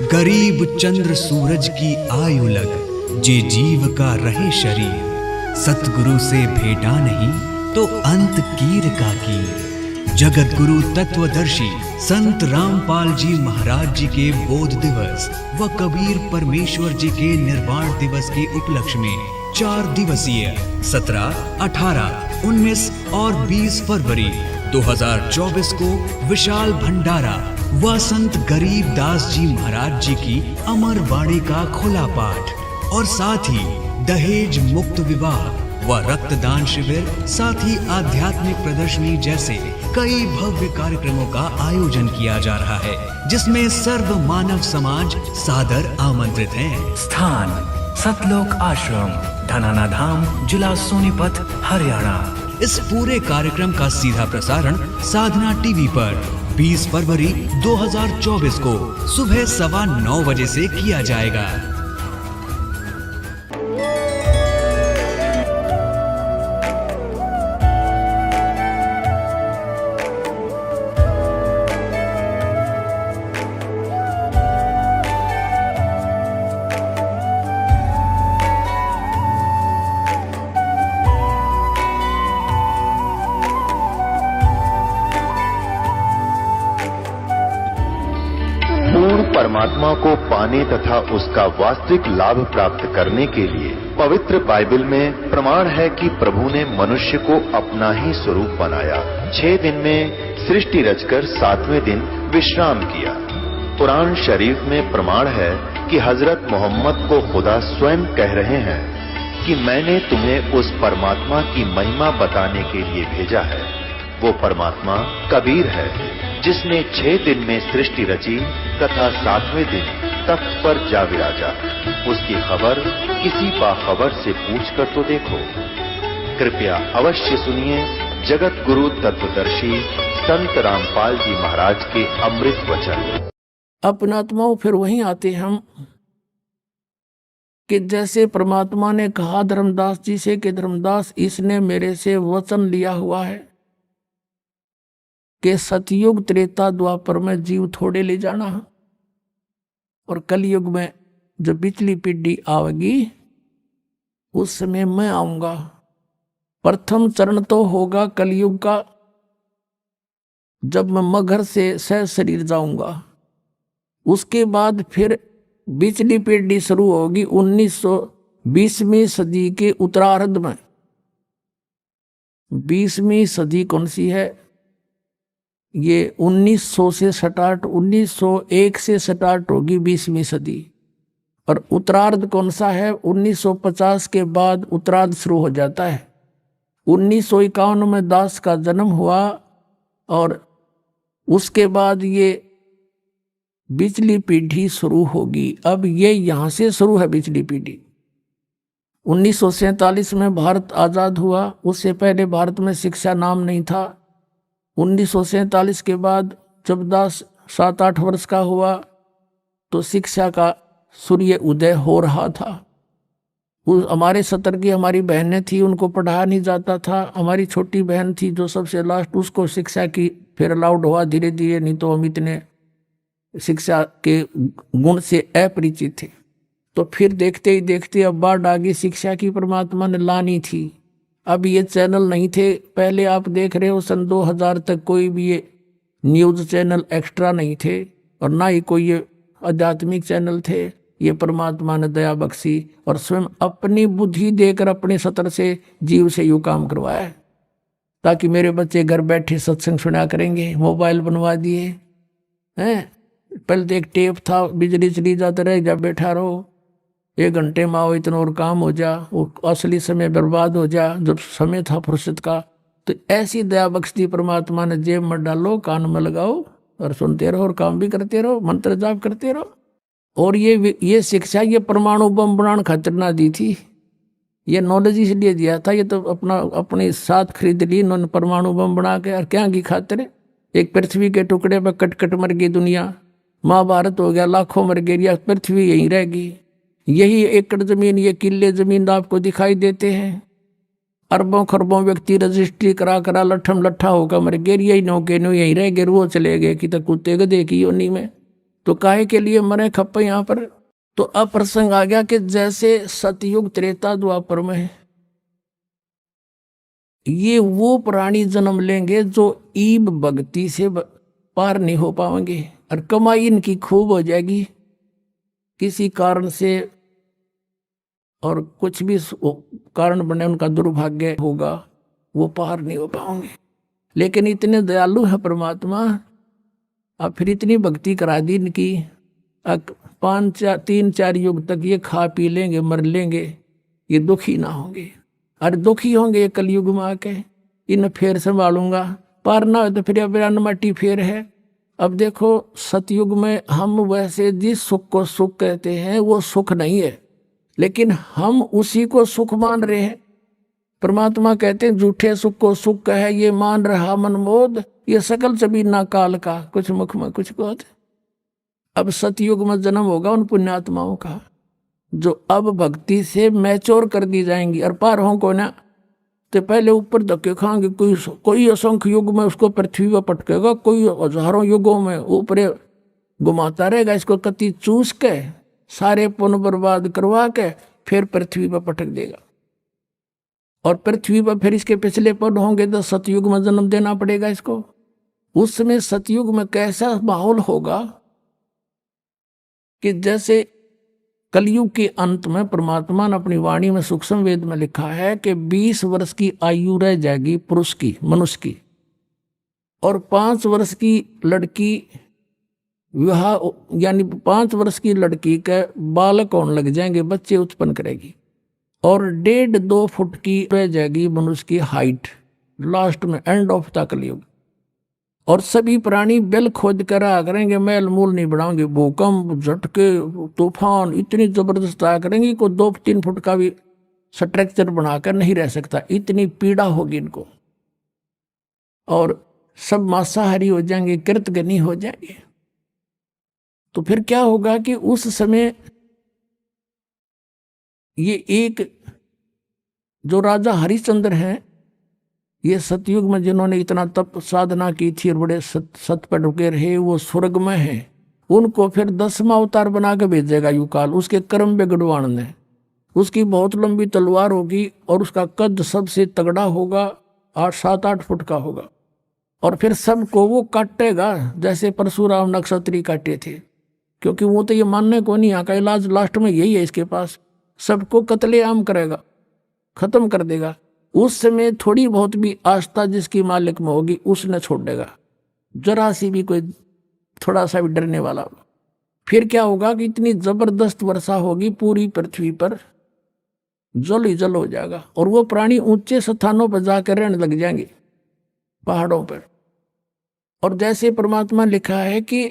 गरीब चंद्र सूरज की आयु लग, जे जीव का रहे शरीर। सतगुरु से भेटा नहीं तो अंत कीर का कीर। जगत गुरु तत्वदर्शी संत रामपाल जी महाराज जी के बोध दिवस व कबीर परमेश्वर जी के निर्वाण दिवस के उपलक्ष्य में 4 दिवसीय 17, 18, 19 और 20 फरवरी 2024 को विशाल भंडारा व संत गरीब दास जी महाराज जी की अमर वाणी का खुला पाठ और साथ ही दहेज मुक्त विवाह व रक्तदान शिविर, साथ ही आध्यात्मिक प्रदर्शनी जैसे कई भव्य कार्यक्रमों का आयोजन किया जा रहा है, जिसमें सर्व मानव समाज सादर आमंत्रित है। स्थान सतलोक आश्रम, धनाना धाम, जिला सोनीपत, हरियाणा। इस पूरे कार्यक्रम का सीधा प्रसारण साधना टीवी पर 20 फरवरी 2024 को सुबह 9:15 बजे से किया जाएगा। परमात्मा को पाने तथा उसका वास्तविक लाभ प्राप्त करने के लिए पवित्र बाइबल में प्रमाण है कि प्रभु ने मनुष्य को अपना ही स्वरूप बनाया। 6 दिन में सृष्टि रचकर 7वें दिन विश्राम किया। कुरान शरीफ में प्रमाण है कि हजरत मोहम्मद को खुदा स्वयं कह रहे हैं कि मैंने तुम्हें उस परमात्मा की महिमा बताने के लिए भेजा है। वो परमात्मा कबीर है जिसने 6 दिन में सृष्टि रची तथा 7वें दिन तख्त पर जा विराजा। उसकी खबर किसी बाखबर से पूछकर तो देखो। कृपया अवश्य सुनिए जगत गुरु तत्वदर्शी संत रामपाल जी महाराज के अमृत वचन। अपनात्माओं फिर वहीं आते हम कि जैसे परमात्मा ने कहा धर्मदास जी से कि धर्मदास इसने मेरे से वचन लिया हुआ है कि सतयुग त्रेता द्वापर में जीव थोड़े ले जाना है और कलयुग में जब पिछली पीढ़ी आवेगी उस समय मैं आऊंगा। प्रथम चरण तो होगा कलयुग का जब मैं मगर से सह शरीर जाऊंगा। उसके बाद फिर पिछली पीढ़ी शुरू होगी 1920वीं सदी के उत्तरार्ध में। 20वीं सदी कौन सी है? ये 1900 से स्टार्ट 1901 से स्टार्ट होगी 20वीं सदी। और उत्तरार्ध कौन सा है? 1950 के बाद उत्तरार्ध शुरू हो जाता है। 1951 में दास का जन्म हुआ और उसके बाद ये बिजली पीढ़ी शुरू होगी। अब ये यहाँ से शुरू है बिजली पीढ़ी। 1947 में भारत आज़ाद हुआ। उससे पहले भारत में शिक्षा नाम नहीं था। 1947 के बाद जब दास 7-8 वर्ष का हुआ तो शिक्षा का सूर्य उदय हो रहा था। हमारे सतर की हमारी बहनें थी, उनको पढ़ाया नहीं जाता था। हमारी छोटी बहन थी जो सबसे लास्ट, उसको शिक्षा की फिर अलाउड हुआ धीरे धीरे, नहीं तो हम इतने शिक्षा के गुण से अपरिचित थे। तो फिर देखते ही देखते अब बाढ़ आ गई शिक्षा की, परमात्मा ने लानी थी। अब ये चैनल नहीं थे पहले, आप देख रहे हो सन 2000 तक कोई भी ये न्यूज़ चैनल एक्स्ट्रा नहीं थे और ना ही कोई ये आध्यात्मिक चैनल थे। ये परमात्मा ने दया बख्शी और स्वयं अपनी बुद्धि देकर अपने सतर से जीव से यूँ काम करवाया है ताकि मेरे बच्चे घर बैठे सत्संग सुना करेंगे। मोबाइल बनवा दिए हैं। पहले तो एक टेप था, बिजली चली जाते रहे, जब बैठा रहो 1 घंटे में आओ, इतना और काम हो जा, वो असली समय बर्बाद हो जा जब समय था फुर्सत का। तो ऐसी दया बख्शी परमात्मा ने, जेब में डालो, कान में लगाओ और सुनते रहो और काम भी करते रहो, मंत्र जाप करते रहो। और ये शिक्षा ये परमाणु बम बनाने खातिर ना दी थी, ये नॉलेज इसलिए दिया था। ये तो अपने साथ खरीद ली इन्होंने परमाणु बम बना के, और क्या की खातिर? एक पृथ्वी के टुकड़े पर कट मर गई दुनिया, महाभारत हो गया, लाखों मर गए, या पृथ्वी यहीं रहेगी। यही एकड़ जमीन, ये किले जमीन आपको दिखाई देते हैं। अरबों खरबों व्यक्ति रजिस्ट्री करा लट्ठम लट्ठा होकर मर गए, यही नौके नो यहीं रह गए, वो चले गए कि तो कुत्ते गधे की योनी में। तो काहे के लिए मरे खप्पे यहाँ पर। तो अब प्रसंग आ गया कि जैसे सतयुग त्रेता द्वापर में ये वो प्राणी जन्म लेंगे जो ईब भक्ति से पार नहीं हो पाएंगे और कमाई इनकी खूब हो जाएगी किसी कारण से, और कुछ भी कारण बने उनका दुर्भाग्य होगा, वो पार नहीं हो पाएंगे। लेकिन इतने दयालु है परमात्मा, अब फिर इतनी भक्ति करा दी इनकी, 3-4 युग तक ये खा पी लेंगे, मर लेंगे, ये दुखी ना होंगे। अरे दुखी होंगे ये कलयुग में आके, इन फेर संभालूंगा, पार ना हो तो फिर अब अनमटी फेर है। अब देखो सतयुग में हम वैसे जिस सुख को सुख कहते हैं वो सुख नहीं है, लेकिन हम उसी को सुख मान रहे हैं। परमात्मा कहते हैं झूठे सुख को सुख कहे ये मान रहा मनमोद, ये सकल जबीना काल का, कुछ मुख में कुछ गोद। अब सतयुग में जन्म होगा उन पुण्यात्माओं का जो अब भक्ति से मैच्योर कर दी जाएंगी और पार हों को ना। तो पहले ऊपर धक्के खाएंगे, कोई असंख्य युग में उसको पृथ्वी पर पटकेगा, कोई हजारों युगों में ऊपर घुमाता रहेगा, इसको कति चूस के सारे पुण्य बर्बाद करवा के फिर पृथ्वी पर पटक देगा। और पृथ्वी पर फिर इसके पिछले पद होंगे तो सतयुग में जन्म देना पड़ेगा इसको। उस समय सतयुग में कैसा माहौल होगा कि जैसे कलयुग के अंत में परमात्मा ने अपनी वाणी में सूक्ष्म वेद में लिखा है कि 20 वर्ष की आयु रह जाएगी पुरुष की, मनुष्य की, और 5 वर्ष की लड़की विवाह, यानी 5 वर्ष की लड़की के बालक होने लग जाएंगे, बच्चे उत्पन्न करेगी, और 1.5-2 फुट की रह जाएगी मनुष्य की हाइट लास्ट में, एंड ऑफ द कलयुग। और सभी प्राणी बिल खोद कर आ करेंगे, मैल मूल नहीं बढ़ाओगे, भूकंप, झटके, तूफान इतनी जबरदस्त आ करेंगे को 2-3 फुट का भी स्ट्रक्चर बनाकर नहीं रह सकता, इतनी पीड़ा होगी इनको। और सब मांसाहारी हो जाएंगे, कृतघ्नी हो जाएंगे। तो फिर क्या होगा कि उस समय ये एक जो राजा हरिश्चंद्र हैं, ये सतयुग में जिन्होंने इतना तप साधना की थी और बड़े सत पर रुके रहे, वो स्वर्ग में हैं। उनको फिर 10वां अवतार बना के भेजेगा युकाल, उसके कर्म बिगड़वाण ने। उसकी बहुत लंबी तलवार होगी और उसका कद सबसे तगड़ा होगा, 7-8 फुट का होगा। और फिर सबको वो काटेगा जैसे परशुराम नक्षत्री काटे थे, क्योंकि वो तो ये मानने को नहीं, यहाँ का इलाज लास्ट में यही है इसके पास, सबको कत्लेआम करेगा, खत्म कर देगा। उस समय थोड़ी बहुत भी आस्था जिसकी मालिक में होगी उसने छोड़ देगा, जरा सी भी कोई थोड़ा सा भी डरने वाला होगा। फिर क्या होगा कि इतनी जबरदस्त वर्षा होगी पूरी पृथ्वी पर, जल ही जल हो जाएगा, और वो प्राणी ऊंचे स्थानों पर जाकर रहने लग जाएंगे, पहाड़ों पर। और जैसे परमात्मा लिखा है कि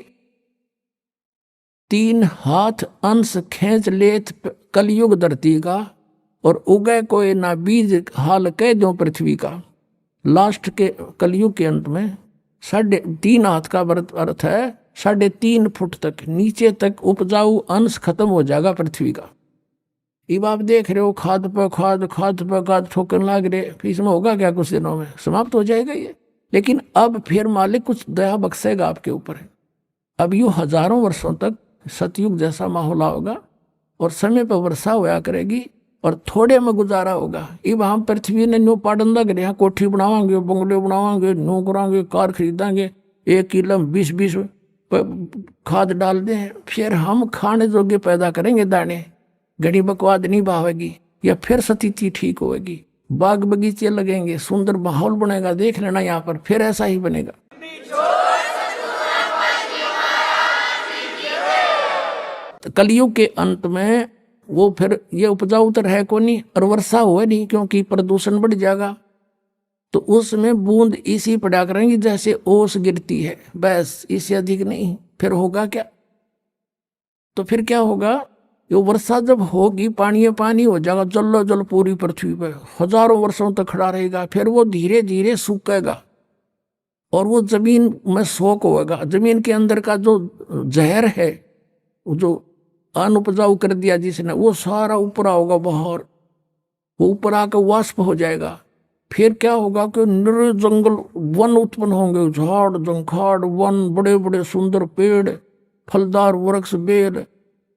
3 हाथ अंश खींच लेत कलयुग धरती का, और उगय कोई ना बीज हाल कह दो पृथ्वी का। लास्ट के कलयुग के अंत में 3.5 हाथ का अर्थ है 3.5 फुट तक नीचे तक उपजाऊ अंश खत्म हो जाएगा पृथ्वी का। अब आप देख रहे हो खाद पर खाद ठोकने लग रहे, फिर इसमें होगा क्या, कुछ दिनों में समाप्त हो जाएगा ये। लेकिन अब फिर मालिक कुछ दया बख्शेगा आपके ऊपर। अब यूँ हजारों वर्षों तक सतयुग जैसा माहौल होगा और समय पर वर्षा होया करेगी और थोड़े में गुजारा होगा। अब हम पृथ्वी ने न्यू पाड़न लग रहे हैं, कोठी बनावांगे, बंगले बनावांगे, न्यू करांगे, कार खरीदांगे, 1 किलो 20 खाद डाल दें, फिर हम खाने जोगे पैदा करेंगे दाने, घड़ी बकवाद नहीं भावेगी, या फिर स्थिति ठीक होगी, बाग बगीचे लगेंगे, सुंदर माहौल बनेगा। देख लेना यहाँ पर फिर ऐसा ही बनेगा। तो कलयुग के अंत में वो फिर ये उपजाऊ तो है को नहीं और वर्षा हुआ नहीं, क्योंकि प्रदूषण बढ़ जाएगा। तो उसमें बूंद इसी पड़ा करेंगी जैसे ओस गिरती है, बस, इससे अधिक नहीं। फिर होगा क्या, तो फिर क्या होगा, ये वर्षा जब होगी पानी पानी हो जाएगा, जल जल पूरी पृथ्वी पर हजारों वर्षों तक खड़ा रहेगा। फिर वो धीरे धीरे सूखेगा और वो जमीन में सोख होगा। जमीन के अंदर का जो जहर है, जो अनुपजाऊ कर दिया जिसने, वो सारा ऊपर आओगा बाहर, वो ऊपर आकर वाष्प हो जाएगा। फिर क्या होगा कि निर जंगल वन उत्पन्न होंगे, झाड़ जंखाड़ वन, बड़े बड़े सुंदर पेड़, फलदार वृक्ष, बेर,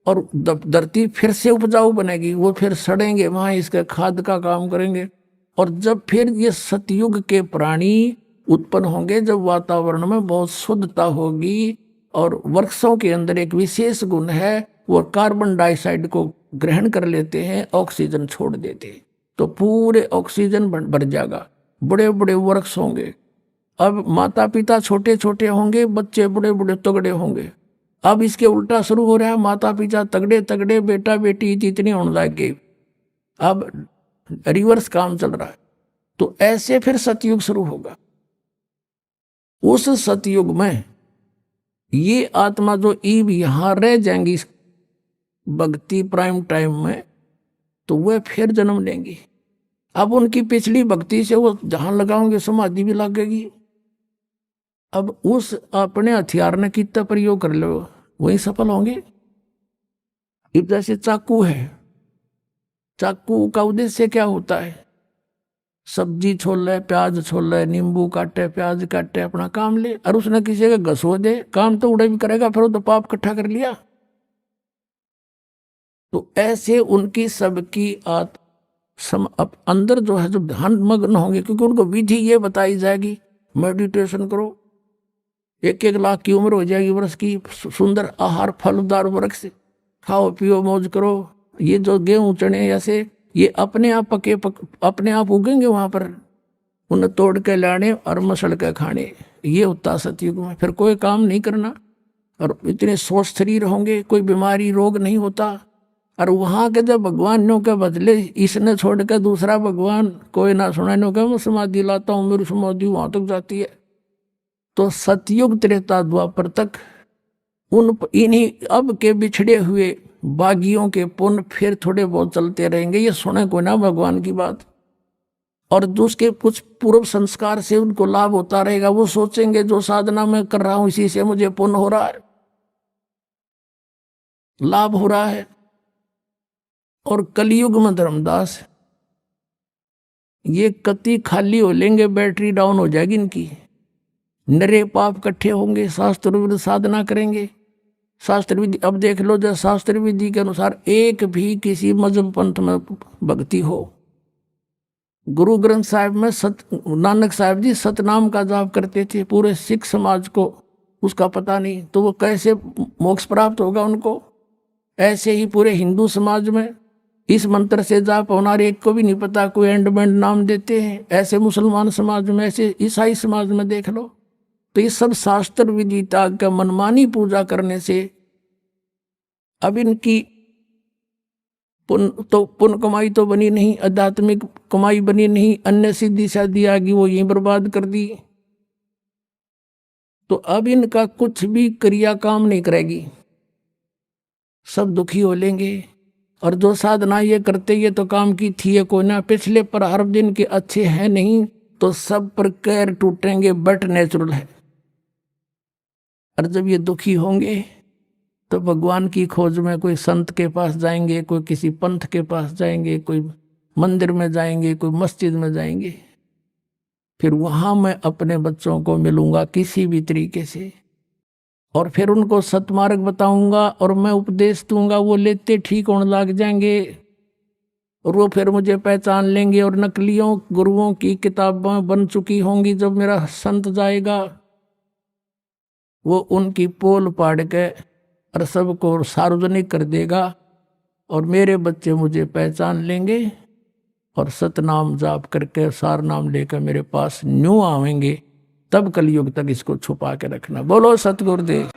और धरती फिर से उपजाऊ बनेगी। वो फिर सड़ेंगे, वहां इसके खाद का काम करेंगे। और जब फिर ये सतयुग के प्राणी उत्पन्न होंगे, जब वातावरण में बहुत शुद्धता होगी, और वृक्षों के अंदर एक विशेष गुण है, वो कार्बन डाइऑक्साइड को ग्रहण कर लेते हैं, ऑक्सीजन छोड़ देते हैं, तो पूरे ऑक्सीजन बढ़ जाएगा। बड़े बड़े वृक्ष होंगे। अब माता पिता छोटे छोटे होंगे, बच्चे बड़े बड़े तगड़े होंगे। अब इसके उल्टा शुरू हो रहा है, माता पिता तगड़े तगड़े, बेटा बेटी इतने होने लग गए। अब रिवर्स काम चल रहा है। तो ऐसे फिर सतयुग शुरू होगा। उस सतयुग में ये आत्मा जो ईब यहां रह जाएंगी भक्ति प्राइम टाइम में, तो वह फिर जन्म लेंगी। अब उनकी पिछली भक्ति से वो जहां लगाओगे समाधि भी लगेगी। अब उस अपने हथियार ने कितना प्रयोग कर लो, वही सफल होंगे। इब जैसे चाकू है, चाकू का उद्देश्य क्या होता है? सब्जी छोल ले, प्याज छोल ले, नींबू काटे, प्याज काटे, अपना काम ले, और उसने किसी का घसो दे, काम तो उड़े भी करेगा, फिर वो तो पाप इकट्ठा कर लिया। तो ऐसे उनकी सबकी अंदर जो है, जो ध्यान मग्न होंगे, क्योंकि उनको विधि ये बताई जाएगी, मेडिटेशन करो, 1-1 लाख की उम्र हो जाएगी वर्ष की, सुंदर आहार फलदार वृक्ष खाओ पियो मौज करो। ये जो गेहूं चने ऐसे ये अपने आप पके अपने आप उगेंगे वहां पर, उन्हें तोड़ के लाने और मसल के खाने। ये होता सतयुग में। फिर कोई काम नहीं करना, और इतने स्वस्थ शरीर होंगे, कोई बीमारी रोग नहीं होता। और वहां के जब भगवानों के बदले इसने छोड़ के दूसरा भगवान कोई ना सुना, क्या मैं समाधि लाता हूँ, मेरी समाधि वहां तक जाती है। तो सतयुग त्रेता द्वापर तक इन्हीं अब के बिछड़े हुए बागियों के पुण्य फिर थोड़े बहुत चलते रहेंगे। ये सुने को ना भगवान की बात, और उसके कुछ पूर्व संस्कार से उनको लाभ होता रहेगा। वो सोचेंगे जो साधना मैं कर रहा हूं इसी से मुझे पुण्य हो रहा है, लाभ हो रहा है। और कलयुग में धर्मदास ये कति खाली हो लेंगे, बैटरी डाउन हो जाएगी इनकी, नरे पाप इकट्ठे होंगे, शास्त्र विरुद्ध साधना करेंगे। शास्त्र विधि अब देख लो, जब शास्त्र विधि के अनुसार एक भी किसी मजहब पंथ में भक्ति हो, गुरु ग्रंथ साहिब में नानक साहिब जी सतनाम का जाप करते थे, पूरे सिख समाज को उसका पता नहीं, तो वो कैसे मोक्ष प्राप्त होगा उनको? ऐसे ही पूरे हिंदू समाज में इस मंत्र से जाप होना एक को भी नहीं पता, कोई एंडमेंट नाम देते हैं। ऐसे मुसलमान समाज में, ऐसे ईसाई समाज में देख लो। तो ये सब शास्त्र विधि त्याग का मनमानी पूजा करने से अब इनकी पुण्य कमाई तो बनी नहीं, आध्यात्मिक कमाई बनी नहीं, अन्य सिद्धि शादी आ गई, वो यही बर्बाद कर दी। तो अब इनका कुछ भी क्रिया काम नहीं करेगी, सब दुखी हो लेंगे। और जो साधना ये करते, ये तो काम की थी ये कोई ना, पिछले पर हर दिन के अच्छे हैं नहीं, तो सब पर कैर टूटेंगे, बट नेचुरल है। और जब ये दुखी होंगे तो भगवान की खोज में कोई संत के पास जाएंगे, कोई किसी पंथ के पास जाएंगे, कोई मंदिर में जाएंगे, कोई मस्जिद में जाएंगे। फिर वहां मैं अपने बच्चों को मिलूंगा किसी भी तरीके से, और फिर उनको सतमार्ग बताऊंगा और मैं उपदेश दूंगा, वो लेते ठीक होने लग जाएंगे, और वो फिर मुझे पहचान लेंगे। और नकलियों गुरुओं की किताबें बन चुकी होंगी, जब मेरा संत जाएगा वो उनकी पोल पाड़ के और सबको सार्वजनिक कर देगा, और मेरे बच्चे मुझे पहचान लेंगे और सतनाम जाप करके सार नाम लेकर मेरे पास न्यू आवेंगे। तब कलयुग तक इसको छुपा के रखना। बोलो सतगुरुदेव।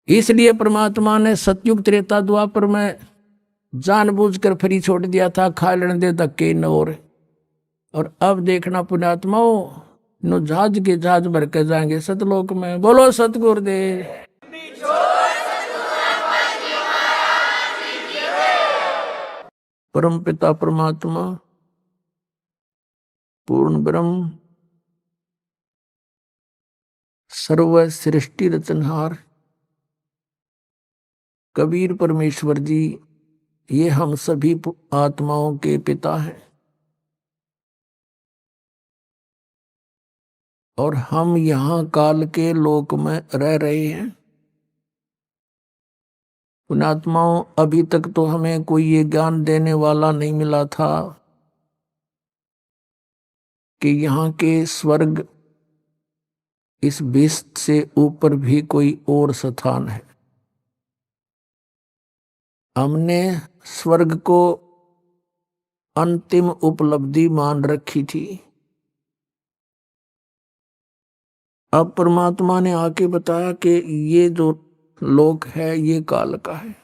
इसलिए परमात्मा ने सतयुग त्रेता द्वापर में जानबूझकर फ्री छोड़ दिया था, खा लेने दे धक्के न। और अब देखना पुण्यात्माओं, नो जहाज के जहाज भर के जाएंगे सतलोक में। बोलो सतगुरुदेव। परम पिता परमात्मा पूर्ण ब्रह्म सर्व सृष्टि रचनहार कबीर परमेश्वर जी, ये हम सभी आत्माओं के पिता हैं। और हम यहाँ काल के लोक में रह रहे हैं। पुण्यात्माओं, अभी तक तो हमें कोई ये ज्ञान देने वाला नहीं मिला था कि यहाँ के स्वर्ग इस बेस्ट से ऊपर भी कोई और स्थान है। हमने स्वर्ग को अंतिम उपलब्धि मान रखी थी। अब परमात्मा ने आके बताया कि ये जो लोक है ये काल का है,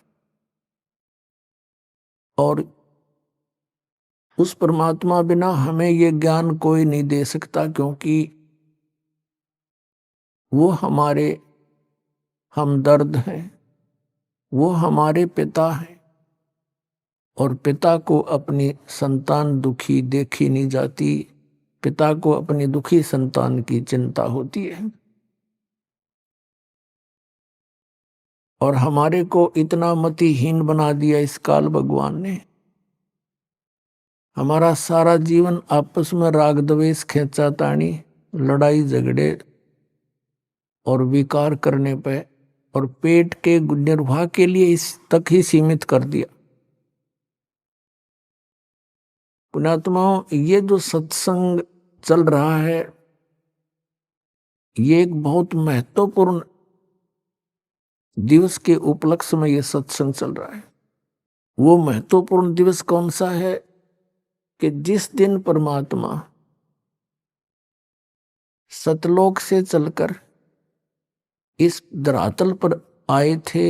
और उस परमात्मा बिना हमें ये ज्ञान कोई नहीं दे सकता, क्योंकि वो हमारे हमदर्द हैं, वो हमारे पिता हैं, और पिता को अपनी संतान दुखी देखी नहीं जाती। पिता को अपनी दुखी संतान की चिंता होती है। और हमारे को इतना मतिहीन बना दिया इस काल भगवान ने। हमारा सारा जीवन आपस में राग द्वेष, खींचातानी, लड़ाई झगड़े और विकार करने पे और पेट के निर्वाह के लिए इस तक ही सीमित कर दिया। पुण्यात्माओं, ये जो सत्संग चल रहा है ये एक बहुत महत्वपूर्ण दिवस के उपलक्ष्य में ये सत्संग चल रहा है। वो महत्वपूर्ण दिवस कौन सा है कि जिस दिन परमात्मा सतलोक से चलकर इस धरातल पर आए थे,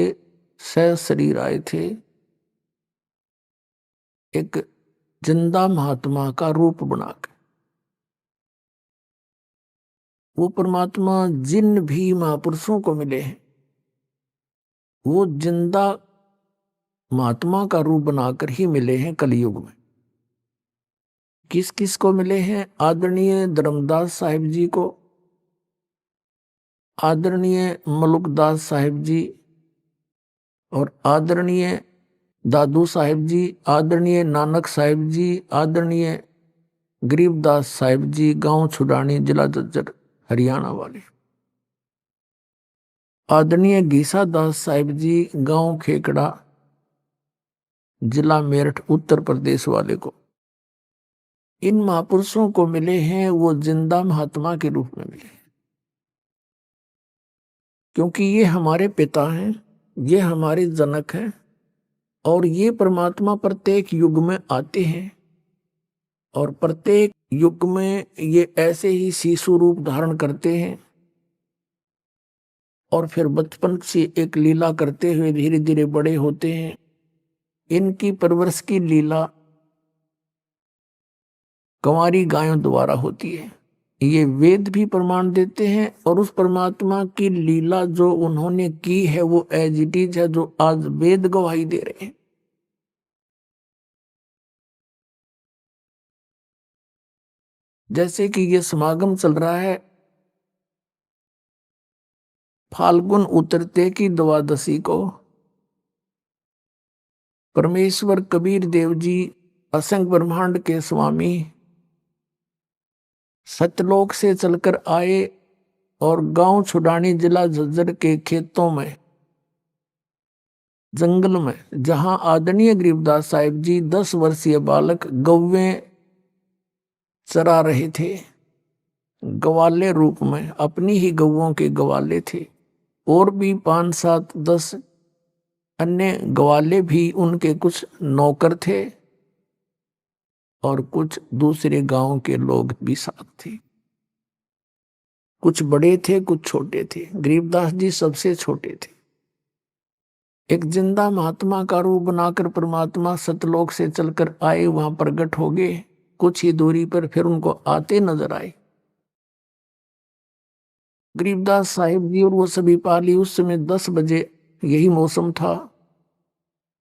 शरीर आए थे, एक जिंदा महात्मा का रूप बनाकर। वो परमात्मा जिन भी महापुरुषों को मिले हैं वो जिंदा महात्मा का रूप बनाकर ही मिले हैं कलयुग में। किस किस को मिले हैं? आदरणीय धर्मदास साहिब जी को, आदरणीय मलुकदास साहिब जी, और आदरणीय दादू साहिब जी, आदरणीय नानक साहिब जी, आदरणीय गरीबदास साहिब जी, गांव छुड़ानी, जिला जज्जर, हरियाणा वाले, आदरणीय गीसा दास साहिब जी, गांव खेकड़ा, जिला मेरठ, उत्तर प्रदेश वाले को। इन महापुरुषों को मिले हैं वो जिंदा महात्मा के रूप में मिले, क्योंकि ये हमारे पिता हैं, ये हमारे जनक हैं, और ये परमात्मा प्रत्येक युग में आते हैं, और प्रत्येक युग में ये ऐसे ही शिशु रूप धारण करते हैं, और फिर बचपन से एक लीला करते हुए धीरे धीरे बड़े होते हैं। इनकी परवरिश की लीला कंवारी गायों द्वारा होती है। ये वेद भी प्रमाण देते हैं, और उस परमात्मा की लीला जो उन्होंने की है वो एज इट इज है, जो आज वेद गवाही दे रहे हैं। जैसे कि ये समागम चल रहा है फाल्गुन उतरते की द्वादशी को, परमेश्वर कबीर देव जी असंख्य ब्रह्मांड के स्वामी सतलोक से चलकर आए, और गांव छुड़ानी, जिला झज्जर के खेतों में, जंगल में, जहां आदरणीय गरीबदास साहिब जी 10 वर्षीय बालक गौवें चरा रहे थे, गवाले रूप में, अपनी ही गौओं के गवाले थे, और भी 5, 7, 10 अन्य गवाले भी उनके कुछ नौकर थे, और कुछ दूसरे गांव के लोग भी साथ थे। कुछ बड़े थे, कुछ छोटे थे। गरीबदास जी सबसे छोटे थे। एक जिंदा महात्मा का रूप बनाकर परमात्मा सतलोक से चलकर आए, वहां प्रकट हो गए। कुछ ही दूरी पर फिर उनको आते नजर आए गरीबदास साहिब जी, और वो सभी पाली। उस समय 10 बजे यही मौसम था।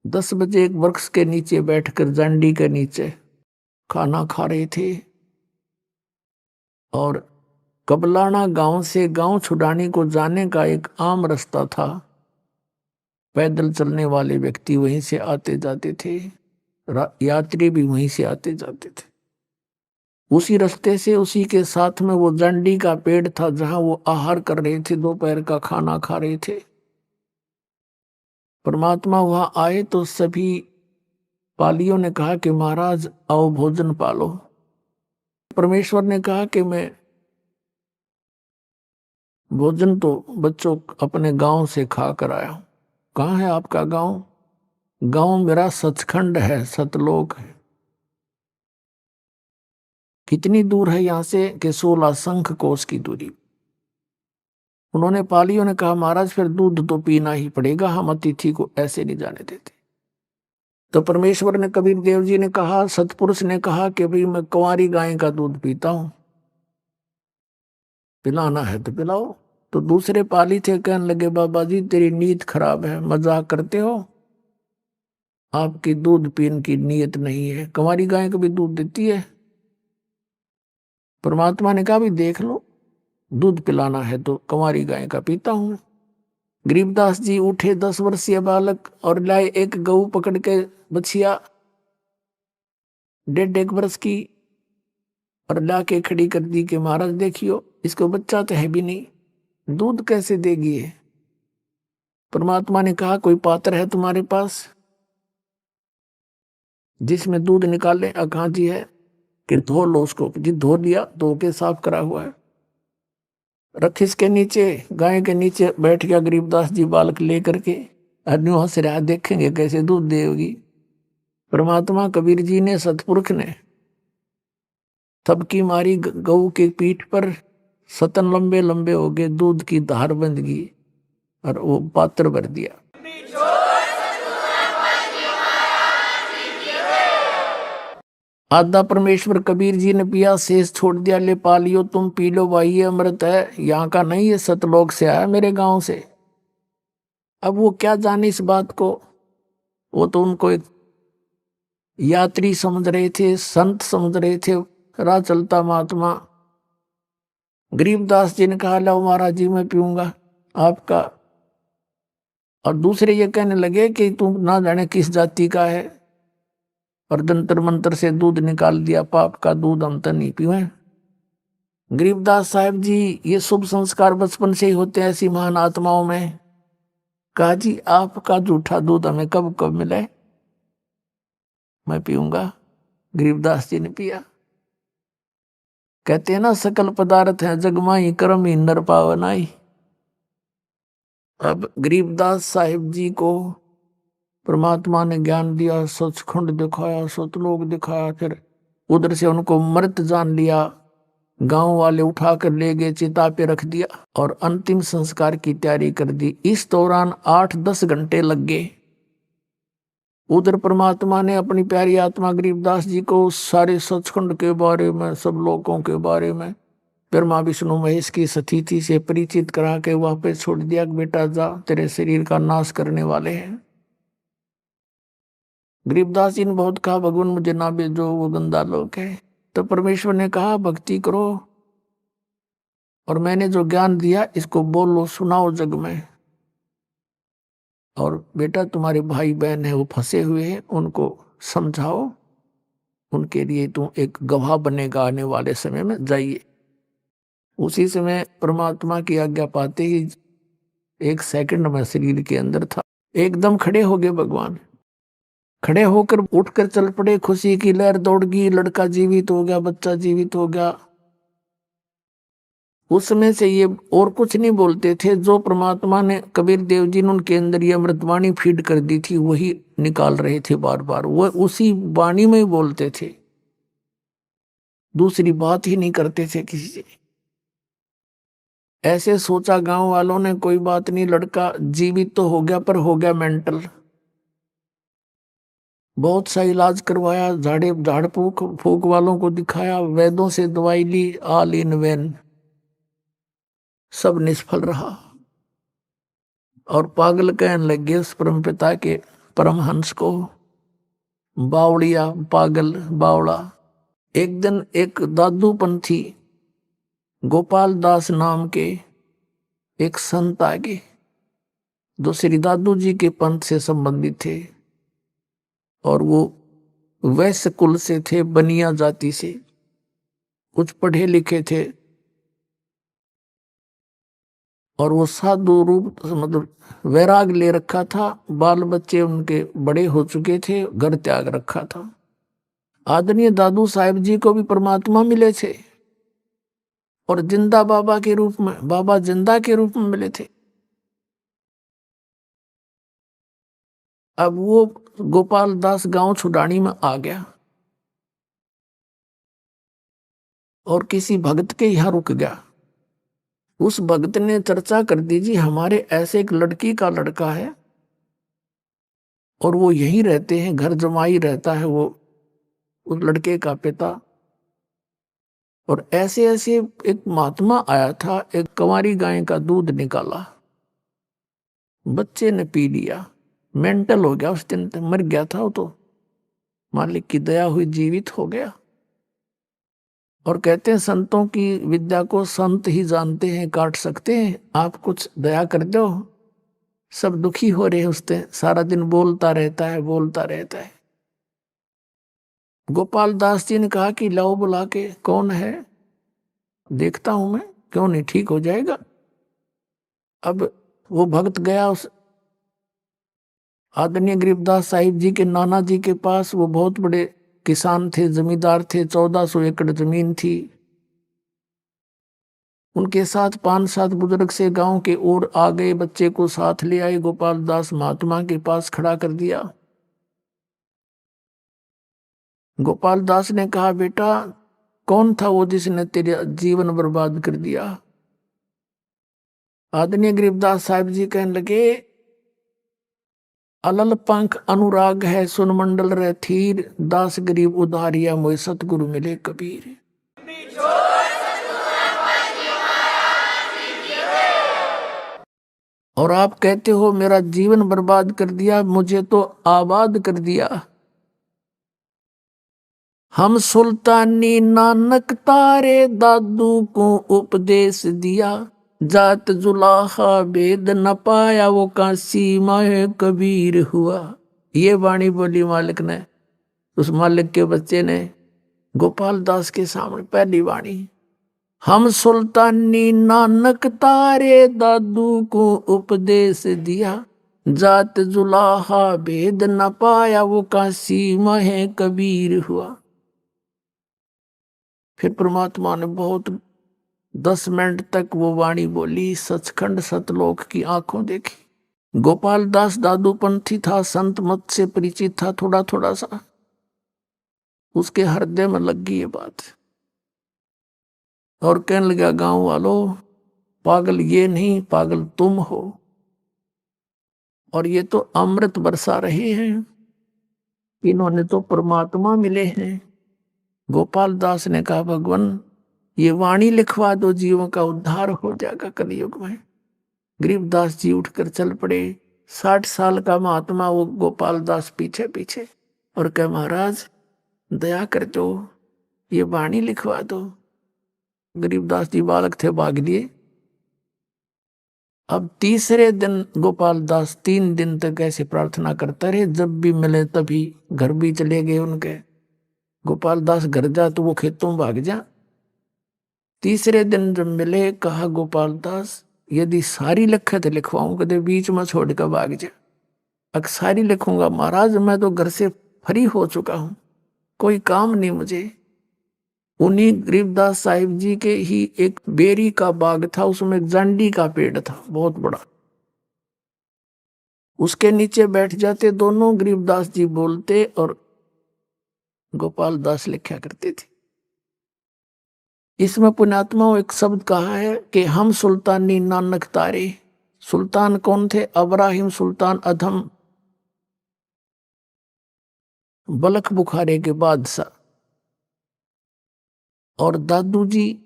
10 बजे एक वृक्ष के नीचे बैठकर जांडी के नीचे खाना खा रहे थे, और कबलाना गांव से गांव छुड़ानी को जाने का एक आम रास्ता था। पैदल चलने वाले व्यक्ति वहीं से आते जाते थे, यात्री भी वहीं से आते जाते थे। उसी रास्ते से उसी के साथ में वो जंडी का पेड़ था जहां वो आहार कर रहे थे, दोपहर का खाना खा रहे थे। परमात्मा वहां आए तो सभी पालियों ने कहा कि महाराज आओ भोजन पालो। परमेश्वर ने कहा कि मैं भोजन तो बच्चों अपने गांव से खा कर आया हूं। कहाँ है आपका गांव? गांव मेरा सचखंड है, सतलोक है। कितनी दूर है यहां से? कि 16 शंख कोस की दूरी। उन्होंने पालियों ने कहा महाराज फिर दूध तो पीना ही पड़ेगा, हम अतिथि को ऐसे नहीं जाने देते। तो परमेश्वर ने, कबीर देव जी ने कहा, सतपुरुष ने कहा कि भाई मैं कुंवारी गाय का दूध पीता हूं, पिलाना है तो पिलाओ। तो दूसरे पाली थे, कहने लगे बाबा जी तेरी नीयत खराब है, मजाक करते हो, आपकी दूध पीने की नीयत नहीं है, कुंवारी गाय को भी दूध देती है। परमात्मा ने कहा भी देख लो, दूध पिलाना है तो कुंवारी गाय का पीता हूं। गरीबदास जी उठे, 10 वर्षीय बालक, और लाए एक गऊ पकड़ के, बछिया 1.5 वर्ष की, और ला के खड़ी कर दी कि महाराज देखियो इसको बच्चा तो है भी नहीं, दूध कैसे देगी है। परमात्मा ने कहा कोई पात्र है तुम्हारे पास जिसमें दूध निकाले? कहाँ जी है? कि धो लो उसको। जी धो लिया, धो के साफ करा हुआ है, रख इसके नीचे, गाय के नीचे बैठ गया गरीबदास जी बालक लेकर के। आदमी हंस रहा, देखेंगे कैसे दूध देगी। परमात्मा कबीर जी ने, सतपुरुष ने थपकी मारी गऊ के पीठ पर, सतन लंबे लंबे हो गए, दूध की धार बंध गई और वो पात्र भर दिया। आधा परमेश्वर कबीर जी ने पिया, शेष छोड़ दिया, ले पा लियो तुम पी लो भाई, ये अमृत है, यहाँ का नहीं है, सतलोक से आया मेरे गांव से। अब वो क्या जाने इस बात को, वो तो उनको एक यात्री समझ रहे थे, संत समझ रहे थे, राह चलता महात्मा। गरीबदास जी ने कहा लो महाराज जी मैं पीऊंगा आपका। और दूसरे ये कहने लगे कि तुम ना जाने किस जाति का है, और जंतर मंत्र से दूध निकाल दिया, पाप का दूध हम तो नहीं पीवे। गरीबदास साहब जी, ये शुभ संस्कार बचपन से ही होते हैं ऐसी महान आत्माओं में। कहा जी आपका जूठा दूध हमें कब कब मिले, मैं पीऊंगा। गरीबदास जी ने पिया। कहते हैं ना सकल पदार्थ है जगमाई, कर्म ही नर पावनाई। अब गरीबदास साहिब जी को परमात्मा ने ज्ञान दिया, सचखंड दिखाया, सतलोक दिखाया, फिर उधर से उनको मृत जान लिया। गांव वाले उठा कर ले गए, चिता पे रख दिया और अंतिम संस्कार की तैयारी कर दी। इस दौरान 8-10 घंटे लग गए। उधर परमात्मा ने अपनी प्यारी आत्मा गरीबदास जी को सारे सचखंड के बारे में, सब लोगों के बारे में, ब्रह्मा विष्णु महेश की स्थिति से परिचित करा के वापस छोड़ दिया कि बेटा जा, तेरे शरीर का नाश करने वाले हैं। गरीबदास जी ने बहुत कहा भगवान मुझे ना भेजो, वो गंदा लोग है। तो परमेश्वर ने कहा भक्ति करो, और मैंने जो ज्ञान दिया इसको बोलो, सुनाओ जग में। और बेटा तुम्हारे भाई बहन है वो फंसे हुए हैं, उनको समझाओ, उनके लिए तुम एक गवाह बनेगा आने वाले समय में, जाइए। उसी समय परमात्मा की आज्ञा पाते ही 1 सेकंड में शरीर के अंदर था। एकदम खड़े हो गए भगवान, खड़े होकर उठकर चल पड़े, खुशी की लहर दौड़ गई, लड़का जीवित हो गया, बच्चा जीवित हो गया। उस समय से ये और कुछ नहीं बोलते थे, जो परमात्मा ने कबीर देव जी ने उनके अंदर ये अमृतवाणी फीड कर दी थी वही निकाल रहे थे बार बार, वो उसी वाणी में ही बोलते थे, दूसरी बात ही नहीं करते थे किसी से। ऐसे सोचा गांव वालों ने कोई बात नहीं, लड़का जीवित तो हो गया पर हो गया मेंटल। बहुत सा इलाज करवाया, झाड़ फूक वालों को दिखाया, वैद्यों से दवाई ली, ऑल इन वैन, सब निष्फल रहा। और पागल कहने लगे उस परमपिता के परमहंस को, बावड़िया, पागल, बावड़ा। एक दिन एक दादू पंथी गोपाल दास नाम के एक संत आगे, जो श्री दादू जी के पंथ से संबंधित थे, और वो वैश्य कुल से थे, बनिया जाति से। कुछ पढ़े लिखे थे और वो साधु रूप मतलब वैराग ले रखा था। बाल बच्चे उनके बड़े हो चुके थे, घर त्याग रखा था। आदरणीय दादू साहिब जी को भी परमात्मा मिले थे और जिंदा बाबा के रूप में, बाबा जिंदा के रूप में मिले थे। अब वो गोपाल दास गांव छुडानी में आ गया और किसी भक्त के यहाँ रुक गया। उस भक्त ने चर्चा कर दी, जी हमारे ऐसे एक लड़की का लड़का है और वो यहीं रहते हैं, घर जमाई रहता है वो उस लड़के का पिता। और ऐसे ऐसे एक महात्मा आया था, एक कंवारी गाय का दूध निकाला, बच्चे ने पी लिया, मेंटल हो गया, उस दिन मर गया था वो तो, मालिक की दया हुई जीवित हो गया। और कहते हैं संतों की विद्या को संत ही जानते हैं, काट सकते हैं, आप कुछ दया कर दो। सब दुखी हो रहे उससे, सारा दिन बोलता रहता है, बोलता रहता है। गोपाल दास जी ने कहा कि लाओ बुला के, कौन है, देखता हूं मैं, क्यों नहीं ठीक हो जाएगा। अब वो भक्त गया उस आदरणीय गरीबदास साहिब जी के नाना जी के पास। वो बहुत बड़े किसान थे, जमींदार थे, 1400 एकड़ जमीन थी। उनके साथ 5-7 बुजुर्ग से गांव के ओर आ गए, बच्चे को साथ ले आए, गोपाल दास महात्मा के पास खड़ा कर दिया। गोपाल दास ने कहा, बेटा कौन था वो जिसने तेरा जीवन बर्बाद कर दिया। आदरणीय गरीबदास साहिब जी कहने लगे, अलल पंख अनुराग है सुन मंडल रे थीर, दास गरीब उधारिया मोय सतगुरु मिले कबीर। और आप कहते हो मेरा जीवन बर्बाद कर दिया, मुझे तो आबाद कर दिया। हम सुल्तानी नानक तारे दादू को उपदेश दिया, जात जुलाहा भेद न पाया वो काशी माए कबीर हुआ। ये वाणी बोली मालिक ने, उस मालिक के बच्चे ने गोपाल दास के सामने पहली वाणी। हम सुल्तानी नानक तारे दादू को उपदेश दिया, जात जुलाहा भेद न पाया वो काशी माए कबीर हुआ। फिर परमात्मा ने बहुत 10 मिनट तक वो वाणी बोली, सचखंड सतलोक की आंखों देखी। गोपाल दास दादू पंथी था, संत मत से परिचित था थोड़ा थोड़ा सा, उसके हृदय में लग गई ये बात और कहने लगा, गांव वालों पागल ये नहीं, पागल तुम हो। और ये तो अमृत बरसा रहे हैं, इन्होंने तो परमात्मा मिले हैं। गोपाल दास ने कहा, भगवान ये वाणी लिखवा दो, जीवों का उद्धार हो जाएगा कलयुग में। गरीबदास जी उठकर चल पड़े। 60 साल का महात्मा वो गोपाल दास पीछे पीछे, और कहे, महाराज दया कर दो, ये वाणी लिखवा दो। गरीबदास जी बालक थे, भाग लिए। अब तीसरे दिन गोपाल दास 3 दिन तक ऐसे प्रार्थना करते रहे, जब भी मिले तभी। घर भी चले गए उनके। गोपाल दास घर जा तो वो खेतों भाग जा। तीसरे दिन जब मिले, कहा, गोपाल दास यदि सारी लिखे तो लिखवाऊं, कदे बीच में छोड़ कर भाग जा। अगर सारी लिखूंगा महाराज, मैं तो घर से फ्री हो चुका हूं, कोई काम नहीं मुझे। उन्हीं गरीबदास साहिब जी के ही एक बेरी का बाग था, उसमें एक जांडी का पेड़ था बहुत बड़ा, उसके नीचे बैठ जाते दोनों, गरीबदास जी बोलते और गोपाल दास लिखा करते थे। इसमें पुण्यात्माओं एक शब्द कहा है कि हम सुल्तानी नानक तारे। सुल्तान कौन थे? अब्राहिम सुल्तान अधम, बलख बुखारे के बादशाह। और दादू जी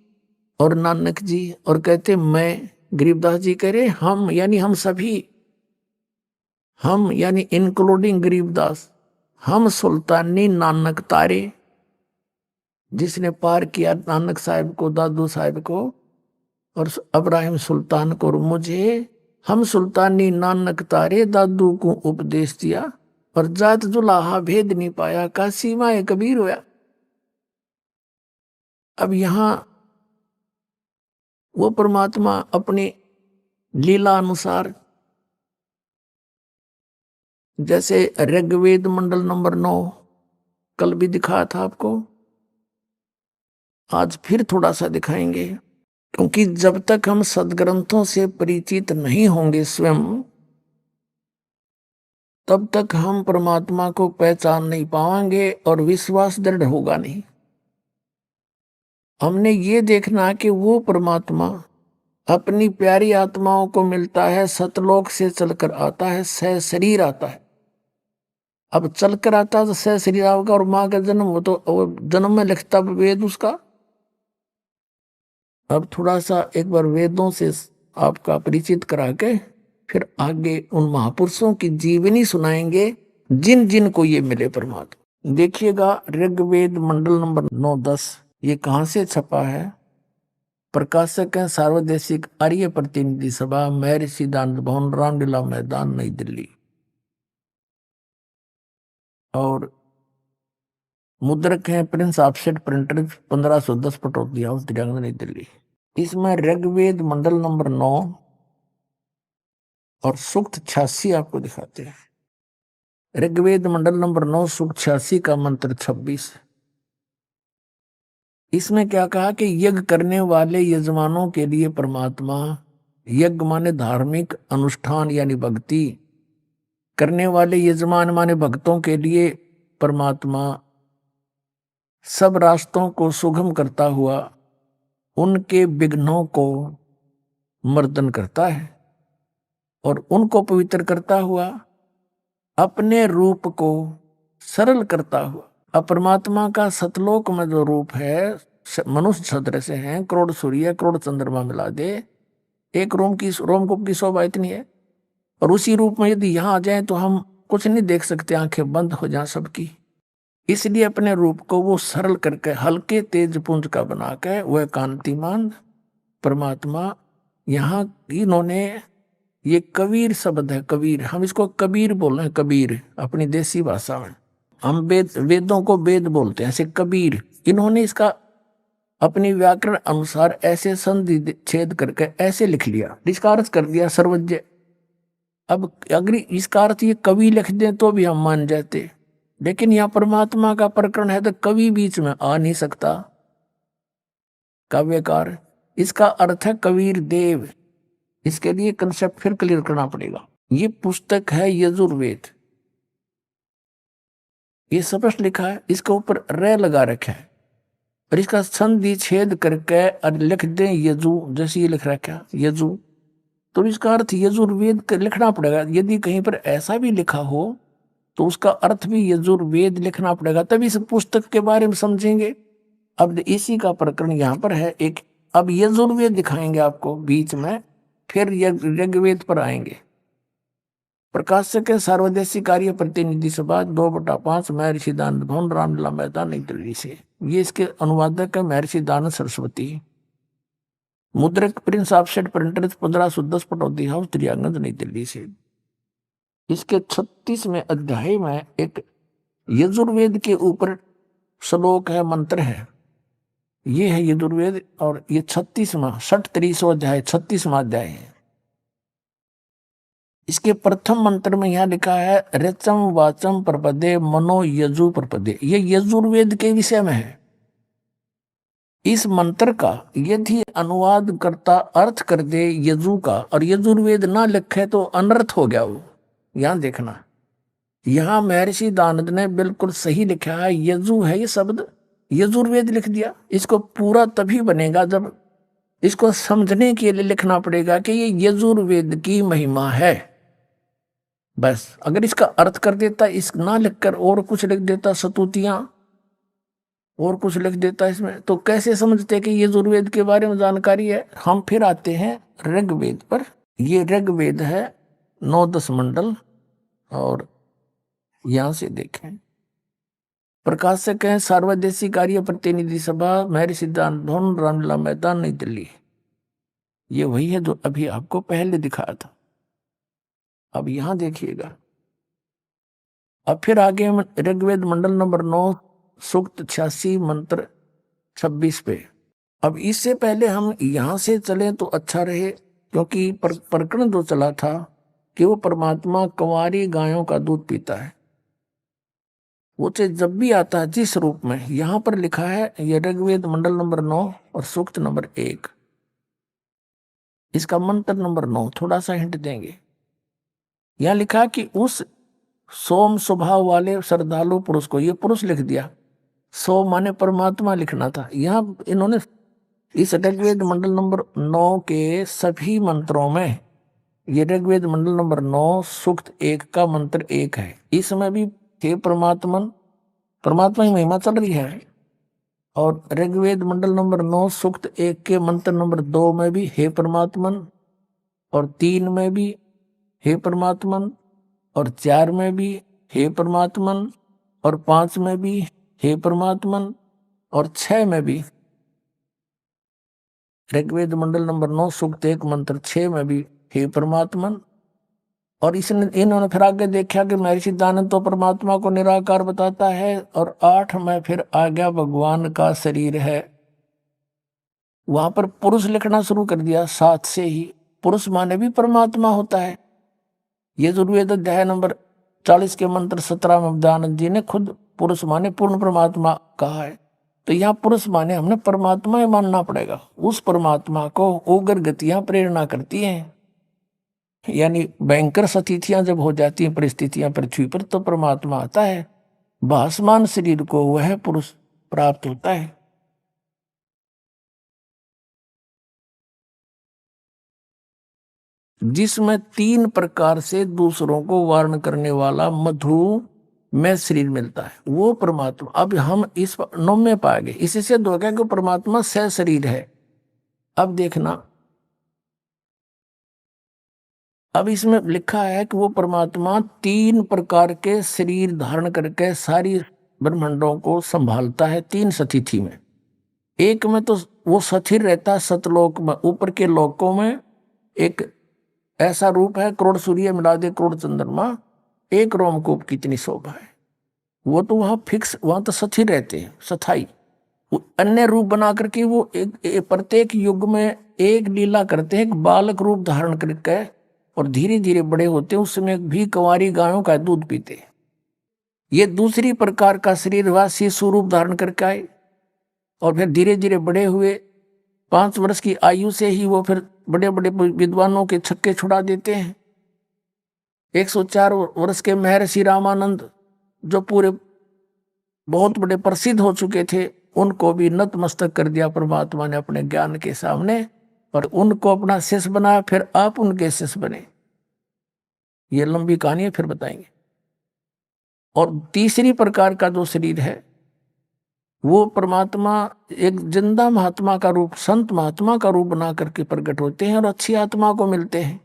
और नानक जी, और कहते मैं, गरीबदास जी कह रहे हम, यानी हम सभी, हम यानी इंक्लूडिंग गरीबदास, हम सुल्तानी नानक तारे, जिसने पार किया नानक साहिब को, दादू साहिब को और अब्राहिम सुल्तान को और मुझे, हम सुल्तानी नानक तारे दादू को उपदेश दिया, और जात जुलाहा भेद नहीं पाया, का सीमाए कबीर होया। अब यहाँ वो परमात्मा अपनी लीला अनुसार, जैसे ऋग्वेद मंडल नंबर 9 कल भी दिखाया था आपको, आज फिर थोड़ा सा दिखाएंगे, क्योंकि जब तक हम सदग्रंथों से परिचित नहीं होंगे स्वयं, तब तक हम परमात्मा को पहचान नहीं पाएंगे और विश्वास दृढ़ होगा नहीं। हमने ये देखना कि वो परमात्मा अपनी प्यारी आत्माओं को मिलता है, सतलोक से चलकर आता है, सह शरीर आता है। अब चलकर आता तो सह शरीर होगा, और माँ का जन्म हो तो जन्म में लिखता वेद उसका। अब थोड़ा सा एक बार वेदों से आपका परिचित करा के फिर आगे उन महापुरुषों की जीवनी सुनाएंगे जिन जिन को ये मिले परमात्मा। देखिएगा ऋग्वेद मंडल नंबर 9-10, ये कहाँ से छपा है? प्रकाशक है सार्वदेशिक आर्य प्रतिनिधि सभा, महर्षि दानंद भवन, रामलीला मैदान, नई दिल्ली। और मुद्रक है prince offset printer, 1510 Pataudi house, दिरांगन, नई दिल्ली। इसमें ऋग्वेद मंडल नंबर 9 और सूक्त 86 आपको दिखाते हैं। ऋग्वेद मंडल नंबर 9 सूक्त 86 का मंत्र 26। इसमें क्या कहा कि यज्ञ करने वाले यजमानों के लिए परमात्मा, यज्ञ माने धार्मिक अनुष्ठान यानी भक्ति करने वाले यजमान माने भक्तों के लिए परमात्मा सब रास्तों को सुगम करता हुआ उनके विघ्नों को मर्दन करता है और उनको पवित्र करता हुआ अपने रूप को सरल करता हुआ। अब परमात्मा का सतलोक में जो रूप है, मनुष्य सदृश हैं, करोड़ सूर्य करोड़ चंद्रमा मिला दे, एक रोमकूप की शोभा इतनी है। और उसी रूप में यदि यहाँ आ जाए तो हम कुछ नहीं देख सकते, आंखें बंद हो जाए सबकी। इसलिए अपने रूप को वो सरल करके हल्के तेज पुंज का बना के वह कांतिमान परमात्मा, यहाँ इन्होंने ये कबीर शब्द है, कबीर, हम इसको कबीर बोल रहे हैं, कबीर अपनी देसी भाषा में। हम वेदों को वेद बोलते हैं, ऐसे कबीर इन्होंने इसका अपनी व्याकरण अनुसार ऐसे संधि छेद करके ऐसे लिख लिया, इसका अर्थ कर दिया सर्वज्ञ। अब अगर इसका अर्थ ये कवि लिख दें तो भी हम मान जाते, लेकिन यहाँ परमात्मा का प्रकरण है तो कवि बीच में आ नहीं सकता, काव्यकार। इसका अर्थ है कबीर देव। इसके लिए कंसेप्ट फिर क्लियर करना पड़ेगा। ये पुस्तक है यजुर्वेद, ये स्पष्ट लिखा है, इसके ऊपर रे लगा रखा है और इसका संधि छेद करके और लिख दें यजु, जैसे ये लिख रखा है यजु, तो इसका अर्थ यजुर्वेद लिखना पड़ेगा। यदि कहीं पर ऐसा भी लिखा हो तो उसका अर्थ भी यजुर्वेद लिखना पड़ेगा, तभी इस पुस्तक के बारे में समझेंगे। अब इसी का प्रकरण यहाँ पर है एक। अब यजुर्वेद दिखाएंगे आपको बीच में, फिर ऋग्वेद पर आएंगे। प्रकाशक है सार्वदेशिक आर्य प्रतिनिधि सभा, 2/5, महर्षि दानंद भवन, रामलीला मैदान, नई दिल्ली से। ये इसके अनुवादक है महर्षि दानंद सरस्वती। मुद्रक Prince offset printer, 1510 Pataudi house, दिरांगन, नई दिल्ली से। इसके 36वें अध्याय में एक यजुर्वेद के ऊपर श्लोक है, मंत्र है। ये है यजुर्वेद और ये 36वां 33वां अध्याय 36वां अध्याय है। इसके प्रथम मंत्र में यहाँ लिखा है ऋचम वाचम प्रपदे मनो यजु प्रपदे। ये यजुर्वेद के विषय में है। इस मंत्र का यदि अनुवाद करता अर्थ कर दे यजु का और यजुर्वेद ना लिखे तो अनर्थ हो गया वो। यहां देखना, यहां महर्षि दानंद ने बिल्कुल सही लिखा है, यजु है ये शब्द, यजुर्वेद लिख दिया। इसको पूरा तभी बनेगा जब इसको समझने के लिए लिखना पड़ेगा कि ये यजुर्वेद की महिमा है। बस अगर इसका अर्थ कर देता, इस ना लिखकर और कुछ लिख देता, सतुतियां और कुछ लिख देता इसमें, तो कैसे समझते कि यजुर्वेद के बारे में जानकारी है। हम फिर आते हैं ऋग्वेद पर। ये ऋग्वेद है 9-10 मंडल और यहां से देखें। प्रकाशक है सार्वदेशिक आर्य प्रतिनिधि सभा, महर्षि दानंद भवन, रामलीला मैदान, नई दिल्ली। ये वही है जो अभी आपको पहले दिखाया था। अब यहां देखिएगा, अब फिर आगे ऋग्वेद मंडल नंबर 9 सूक्त 86 मंत्र 26 पे। अब इससे पहले हम यहाँ से चलें तो अच्छा रहे, क्योंकि प्रकरण जो चला था कि वो परमात्मा कंवारी गायों का दूध पीता है। वो चाहे जब भी आता है जिस रूप में, यहाँ पर लिखा है ये ऋग्वेद मंडल नंबर 9 और सूक्त नंबर 1, इसका मंत्र नंबर 9 थोड़ा सा हिंट देंगे। यहाँ लिखा कि उस सोम स्वभाव वाले श्रद्धालु पुरुष को, ये पुरुष लिख दिया, सोम माने परमात्मा लिखना था। यहाँ इन्होंने इस ऋग्वेद मंडल नंबर 9 के सभी मंत्रों में, ये ऋग्वेद मंडल नंबर 9 सूक्त 1 का मंत्र 1 है, इसमें भी हे परमात्मन, परमात्मा की महिमा चल रही है। और ऋग्वेद मंडल नंबर 9 सूक्त 1 के मंत्र नंबर 2 में भी हे परमात्मन, और 3 में भी हे परमात्मन, और 4 में भी हे परमात्मन, और 5 में भी हे परमात्मन, और 6 में भी, ऋग्वेद मंडल नंबर 9 सूक्त 1 मंत्र 6 में भी हे परमात्मन। और इन्होंने फिर आगे देखा कि महर्षि दानव तो परमात्मा को निराकार बताता है, और 8 में फिर आ गया भगवान का शरीर है। वहां पर पुरुष लिखना शुरू कर दिया 7 से ही, पुरुष माने भी परमात्मा होता है। ये यजुर्वेद अध्याय नंबर 40 के मंत्र 17 में दयानंद जी ने खुद पुरुष माने पूर्ण परमात्मा कहा है। तो यहाँ पुरुष माने हमने परमात्मा ही मानना पड़ेगा। उस परमात्मा को उग्र गतियां प्रेरणा करती हैं, यानी भयंकर स्थितियां जब हो जाती हैं परिस्थितियां पृथ्वी पर, तो परमात्मा आता है, भासमान शरीर को वह पुरुष प्राप्त होता है। जिसमें 3 प्रकार से दूसरों को वारण करने वाला मधु में शरीर मिलता है, वो परमात्मा। अब हम इस 9 में पा गए, इससे सिद्ध हो गया कि परमात्मा सह शरीर है। अब देखना, अब इसमें लिखा है कि वो परमात्मा 3 प्रकार के शरीर धारण करके सारी ब्रह्मांडों को संभालता है 3 स्थिति में। एक में तो वो स्थिर रहता है सतलोक में, ऊपर के लोकों में एक ऐसा रूप है, करोड़ सूर्य मिला दे करोड़ चंद्रमा, एक रोमकूप की इतनी शोभा है। वो तो वहां फिक्स, वहां तो स्थिर रहते हैं, स्थायी। अन्य रूप बना करके वो प्रत्येक युग में एक लीला करते हैं, एक बालक रूप धारण करके, और धीरे धीरे बड़े होते हैं। उसमें भी कंवारी गायों का दूध पीते हैं। ये दूसरी प्रकार का शरीर हुआ, शिशु रूप धारण करके आए, और फिर धीरे धीरे बड़े हुए। 5 वर्ष की आयु से ही वो फिर बड़े बड़े विद्वानों के छक्के छुड़ा देते हैं। 104 वर्ष के महर्षि रामानंद, जो पूरे बहुत बड़े प्रसिद्ध हो चुके थे, उनको भी नतमस्तक कर दिया परमात्मा ने अपने ज्ञान के सामने, और उनको अपना शिष्य बनाया। फिर आप उनके शिष्य बने। ये लंबी कहानी है, फिर बताएंगे। और तीसरी प्रकार का जो शरीर है, वो परमात्मा एक जिंदा महात्मा का रूप, संत महात्मा का रूप बना करके प्रकट होते हैं और अच्छी आत्मा को मिलते हैं।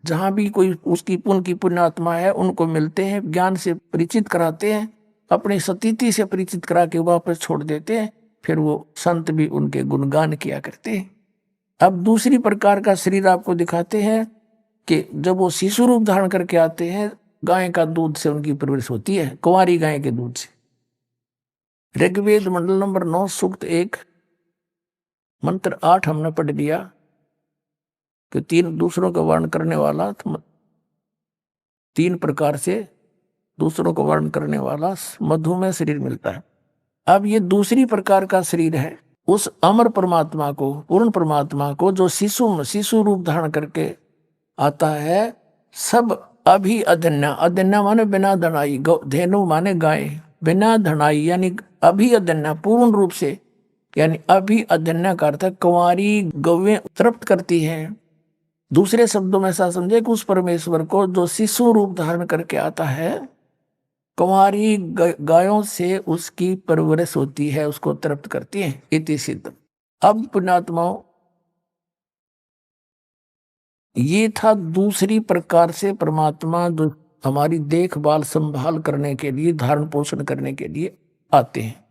जहां भी कोई उसकी पुण्य आत्मा है, उनको मिलते हैं, ज्ञान से परिचित कराते हैं, अपनी सतीति से परिचित करा के वापस छोड़ देते हैं। फिर वो संत भी उनके गुणगान किया करते हैं। अब दूसरी प्रकार का शरीर आपको दिखाते हैं कि जब वो शिशु रूप धारण करके आते हैं, गाय का दूध से उनकी परवरिश होती है, कुंवारी गाय के दूध से। ऋग्वेद मंडल नंबर 9 सूक्त 1 मंत्र 8 हमने पढ़ लिया कि 3 दूसरों का वर्ण करने वाला, 3 प्रकार से दूसरों को वर्ण करने वाला मधु में शरीर मिलता है। अब ये दूसरी प्रकार का शरीर है, उस अमर परमात्मा को, पूर्ण परमात्मा को, जो शिशु रूप धारण करके आता है। सब अभी अधन्या, अधन्या माने बिना धनाई, धेनु माने गाय, बिना धनाई यानी अभी अधन्या, पूर्ण रूप से, यानी अभी अधन्या का अर्थ कुंवारी गौवें तृप्त करती हैं। दूसरे शब्दों में ऐसा समझे कि उस परमेश्वर को जो शिशु रूप धारण करके आता है, कुंवारी गायों से उसकी परवरिश होती है, उसको तृप्त करती है। इति सिद्ध। अब पुण्यात्माओं, ये था दूसरी प्रकार से परमात्मा जो हमारी देखभाल संभाल करने के लिए, धारण पोषण करने के लिए आते हैं।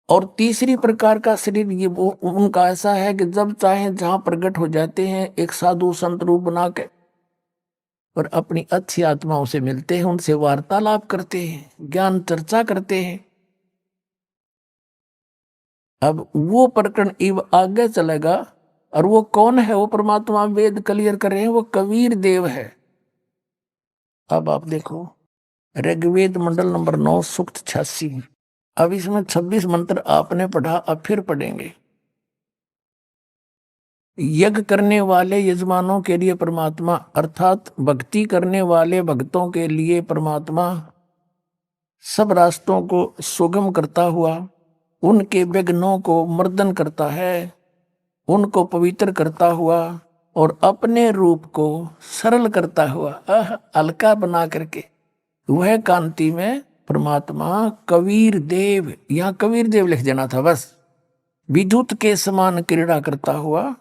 और तीसरी प्रकार का शरीर ये वो उनका ऐसा है कि जब चाहे जहां प्रकट हो जाते हैं, एक साधु संत रूप बना के, और अपनी अच्छी आत्माओं से मिलते हैं, उनसे वार्तालाप करते हैं, ज्ञान चर्चा करते हैं। अब वो प्रकरण इव आगे चलेगा, और वो कौन है? वो परमात्मा वेद क्लियर कर रहे हैं, वो कबीर देव है। अब आप देखो ऋग्वेद मंडल नंबर 9 सूक्त 86। अब इसमें 26 मंत्र आपने पढ़ा, अब फिर पढ़ेंगे। यज्ञ करने वाले यजमानों के लिए परमात्मा, अर्थात भक्ति करने वाले भक्तों के लिए परमात्मा सब रास्तों को सुगम करता हुआ उनके विघ्नों को मर्दन करता है, उनको पवित्र करता हुआ और अपने रूप को सरल करता हुआ, हल्का बना करके, वह कांति में परमात्मा कबीर देव, यहां कबीर देव लिख देना था बस, विद्युत के समान क्रीड़ा करता हुआ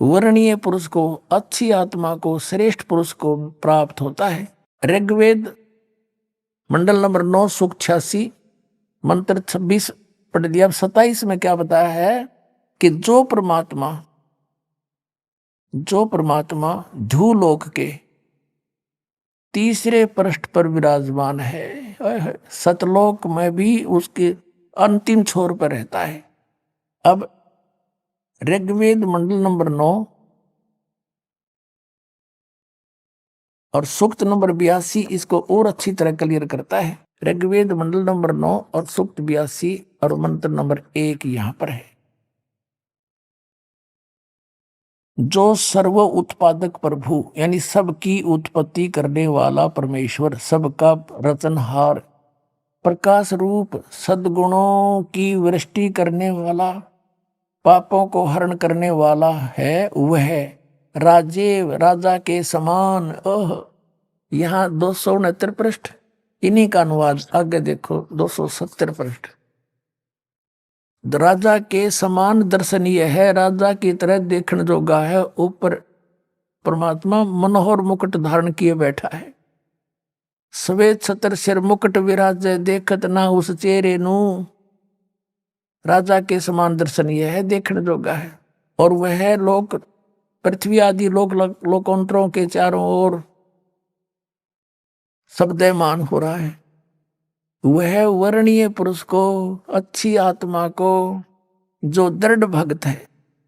वर्णीय पुरुष को, अच्छी आत्मा को, श्रेष्ठ पुरुष को प्राप्त होता है। ऋग्वेद मंडल नंबर 9 सूक्त 86 मंत्र 26 पढ़ दिया। अब 27 में क्या बताया है कि जो परमात्मा धूलोक के तीसरे पृष्ठ पर विराजमान है, सतलोक में भी उसके अंतिम छोर पर रहता है। अब ऋग्वेद मंडल नंबर 9 और सूक्त नंबर 82 इसको और अच्छी तरह क्लियर करता है। ऋग्वेद मंडल नंबर 9 और सूक्त 82 और मंत्र नंबर 1 यहां पर है। जो सर्व उत्पादक प्रभु, यानी सबकी उत्पत्ति करने वाला परमेश्वर, सबका रचनहार, प्रकाश रूप, सद्गुणों की वृष्टि करने वाला, पापों को हरण करने वाला है, वह राजेव, राजा के समान। यहाँ 269 पृष्ठ, इन्हीं का अनुवाद आगे देखो 270 पृष्ठ। राजा के समान दर्शनीय है, राजा की तरह देखने जोगा है। ऊपर परमात्मा मनोहर मुकुट धारण किए बैठा है, श्वेत छत्र सिर मुकुट विराजे, देखत ना उस चेहरे नू। राजा के समान दर्शनीय है, देखने जोगा है। और वह लोक, पृथ्वी आदि लोकांतरों के चारों ओर शब्दमान हो रहा है। वह वर्णीय पुरुष को, अच्छी आत्मा को, जो दृढ़ भक्त है,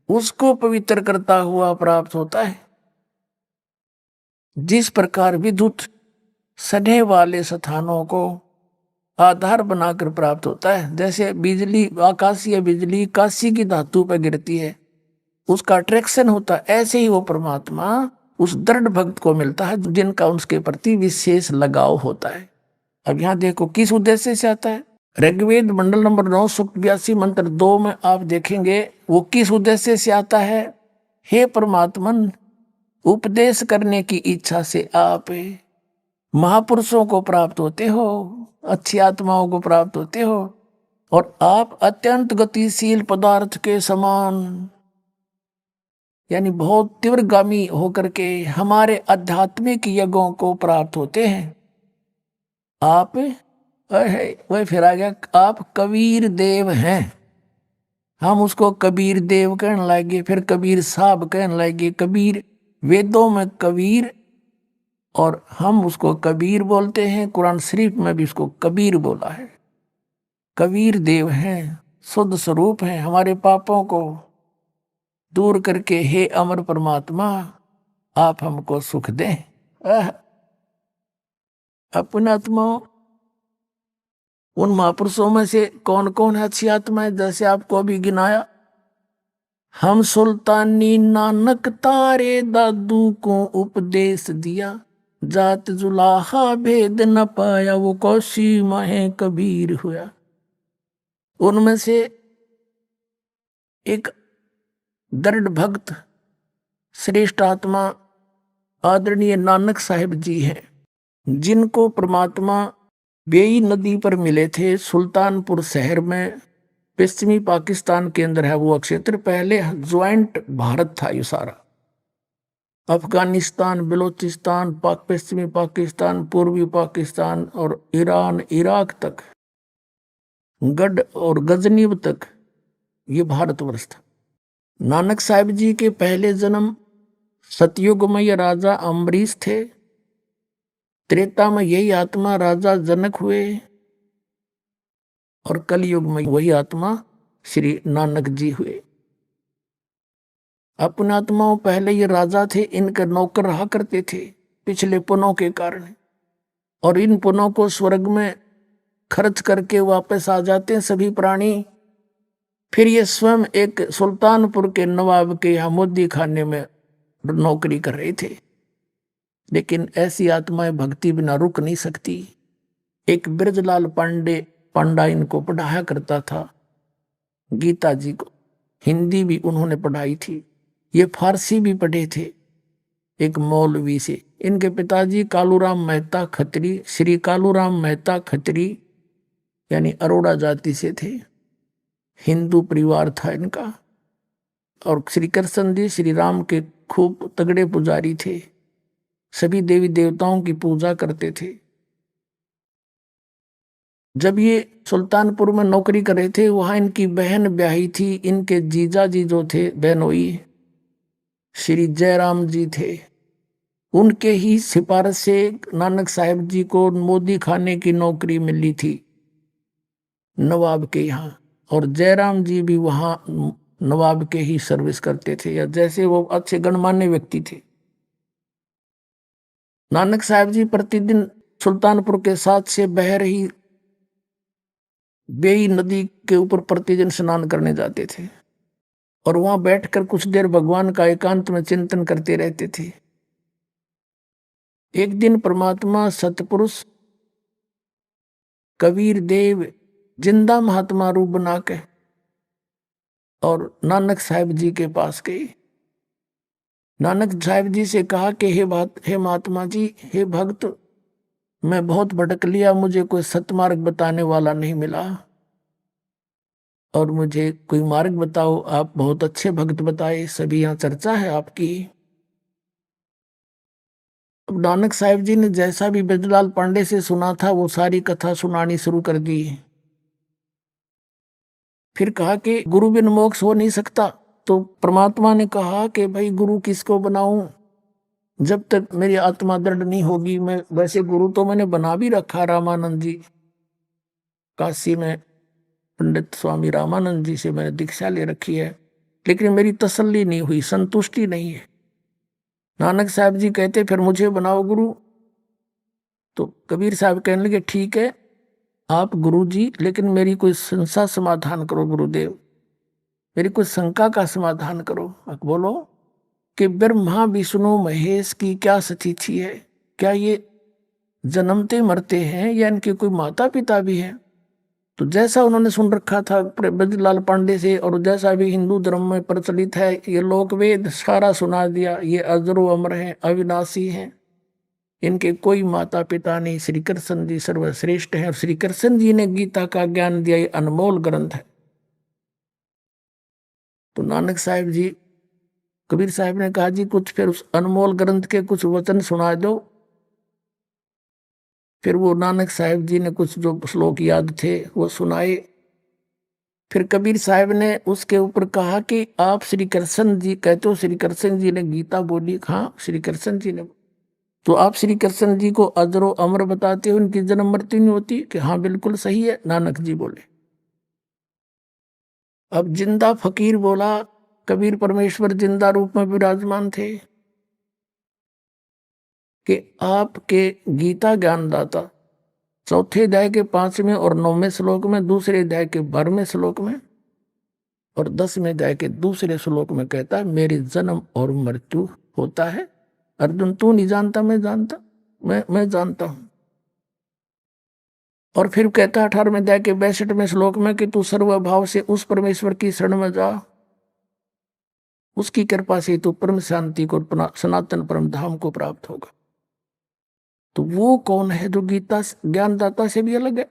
उसको पवित्र करता हुआ प्राप्त होता है। जिस प्रकार विद्युत सने वाले स्थानों को आधार बनाकर प्राप्त होता है, जैसे बिजली, आकाशीय बिजली काशी की धातु पर गिरती है, उसका अट्रैक्शन होता है, ऐसे ही वो परमात्मा उस दृढ़ भक्त को मिलता है जिनका उसके प्रति विशेष लगाव होता है। अब यहां देखो किस उद्देश्य से आता है। ऋग्वेद मंडल नंबर 9 सूक्त 82 मंत्र 2 में आप देखेंगे वो किस उद्देश्य से आता है। हे परमात्मन, उपदेश करने की इच्छा से आप महापुरुषों को प्राप्त होते हो, अच्छी आत्माओं को प्राप्त होते हो, और आप अत्यंत गतिशील पदार्थ के समान, यानी बहुत तीव्रगामी होकर के हमारे आध्यात्मिक यज्ञों को प्राप्त होते हैं। आप वह फिर आ गया, आप कबीर देव हैं। हम उसको कबीर देव कहने लगे, फिर कबीर साहब कहने लगे। कबीर वेदों में कबीर, और हम उसको कबीर बोलते हैं, कुरान शरीफ में भी उसको कबीर बोला है। कबीर देव हैं, शुद्ध स्वरूप हैं, हमारे पापों को दूर करके हे अमर परमात्मा आप हमको सुख दें। अपनी आत्माओं, उन महापुरुषों में से कौन कौन है अच्छी आत्माएं, जैसे आपको अभी गिनाया। हम सुल्तानी नानक तारे दादू को उपदेश दिया, जात जुलाहा भेद न पाया, वो कौशी माहे कबीर हुआ। उनमें से एक दृढ़ भक्त श्रेष्ठ आत्मा आदरणीय नानक साहिब जी हैं, जिनको परमात्मा बेई नदी पर मिले थे, सुल्तानपुर शहर में, पश्चिमी पाकिस्तान के अंदर है वो क्षेत्र। पहले ज्वाइंट भारत था ये सारा, अफगानिस्तान, बलूचिस्तान, पश्चिमी पाकिस्तान, पूर्वी पाकिस्तान और ईरान, इराक तक, गढ़ और गजनीब तक ये भारतवर्ष था। नानक साहिब जी के पहले जन्म सतयुग में ये राजा अम्बरीश थे, त्रेता में यही आत्मा राजा जनक हुए और कलयुग में वही आत्मा श्री नानक जी हुए। अपने आत्माओं पहले ये राजा थे, इनके नौकर रहा करते थे पिछले पुनों के कारण, और इन पुनों को स्वर्ग में खर्च करके वापस आ जाते हैं सभी प्राणी। फिर ये स्वयं एक सुल्तानपुर के नवाब के यहाँ मोदी खाने में नौकरी कर रहे थे। लेकिन ऐसी आत्माएं भक्ति बिना रुक नहीं सकती। एक ब्रजलाल पांडा इनको पढ़ाया करता था, गीता जी को हिंदी भी उन्होंने पढ़ाई थी, ये फारसी भी पढ़े थे एक मौलवी से। इनके पिताजी कालूराम मेहता खत्री, श्री कालूराम मेहता खत्री यानी अरोड़ा जाति से थे, हिंदू परिवार था इनका। और श्री कृष्ण जी श्री राम के खूब तगड़े पुजारी थे, सभी देवी देवताओं की पूजा करते थे। जब ये सुल्तानपुर में नौकरी कर रहे थे, वहां इनकी बहन ब्याही थी। इनके जीजा जी जो थे बहनोई श्री जयराम जी थे, उनके ही सिफारिश से नानक साहब जी को मोदी खाने की नौकरी मिली थी नवाब के यहाँ, और जयराम जी भी वहां नवाब के ही सर्विस करते थे, या जैसे वो अच्छे गणमान्य व्यक्ति थे। नानक साहब जी प्रतिदिन सुल्तानपुर के साथ से बह रही बेई नदी के ऊपर प्रतिदिन स्नान करने जाते थे, और वहां बैठकर कुछ देर भगवान का एकांत में चिंतन करते रहते थे। एक दिन परमात्मा सतपुरुष कबीर देव जिंदा महात्मा रूप बना के और नानक साहब जी के पास गए। नानक साहब जी से कहा कि हे महात्मा जी, हे भक्त, मैं बहुत भटक लिया, मुझे कोई सतमार्ग बताने वाला नहीं मिला, और मुझे कोई मार्ग बताओ। आप बहुत अच्छे भक्त बताए, सभी यहाँ चर्चा है आपकी। अब नानक साहब जी ने जैसा भी ब्रजलाल पांडे से सुना था वो सारी कथा सुनानी शुरू कर दी। फिर कहा कि गुरु बिन मोक्ष हो नहीं सकता। तो परमात्मा ने कहा कि भाई गुरु किसको बनाऊं, जब तक मेरी आत्मा दृढ़ नहीं होगी। मैं वैसे गुरु तो मैंने बना भी रखा, रामानंद जी, काशी में पंडित स्वामी रामानंद जी से मैंने दीक्षा ले रखी है, लेकिन मेरी तसल्ली नहीं हुई, संतुष्टि नहीं है। नानक साहब जी कहते फिर मुझे बनाओ गुरु। तो कबीर साहब कहने लगे ठीक है आप गुरु जी, लेकिन मेरी कोई शंका समाधान करो गुरुदेव, मेरी कोई शंका का समाधान करो। बोलो कि ब्रह्मा विष्णु महेश की क्या स्थिति है, क्या ये जन्मते मरते हैं या इनके कोई माता पिता भी हैं? तो जैसा उन्होंने सुन रखा था ब्रजलाल पांडे से, और जैसा भी हिंदू धर्म में प्रचलित है, ये लोक वेद सारा सुना दिया। ये अजरो अमर हैं, अविनाशी हैं, इनके कोई माता पिता नहीं, श्री कृष्ण जी सर्वश्रेष्ठ हैं, और श्री कृष्ण जी ने गीता का ज्ञान दिया, ये अनमोल ग्रंथ है। तो नानक साहब जी, कबीर साहब ने कहा जी कुछ फिर उस अनमोल ग्रंथ के कुछ वचन सुना दो। फिर वो नानक साहब जी ने कुछ जो श्लोक याद थे वो सुनाए। फिर कबीर साहब ने उसके ऊपर कहा कि आप श्री कृष्ण जी कहते हो, श्री कृष्ण जी ने गीता बोली। हाँ श्री कृष्ण जी ने। तो आप श्री कृष्ण जी को अजरो अमर बताते हो, उनकी जन्म मृत्यु नहीं होती? कि हाँ बिल्कुल सही है, नानक जी बोले। अब जिंदा फकीर बोला, कबीर परमेश्वर जिंदा रूप में विराजमान थे कि आपके गीता ज्ञानदाता चौथे अध्याय के 5वें और 9वें श्लोक में, दूसरे अध्याय के 12वें श्लोक में और 10वें अध्याय के दूसरे श्लोक में कहता है मेरे जन्म और मृत्यु होता है। अर्जुन तू नहीं जानता, मैं जानता, मैं जानता हूं। और फिर कहता है 18वें अध्याय के 62वें श्लोक में कि तू सर्वभाव से उस परमेश्वर की शरण में जा, उसकी कृपा से तू परम शांति को, सनातन परम धाम को प्राप्त होगा। तो वो कौन है जो गीता ज्ञानदाता से भी अलग है?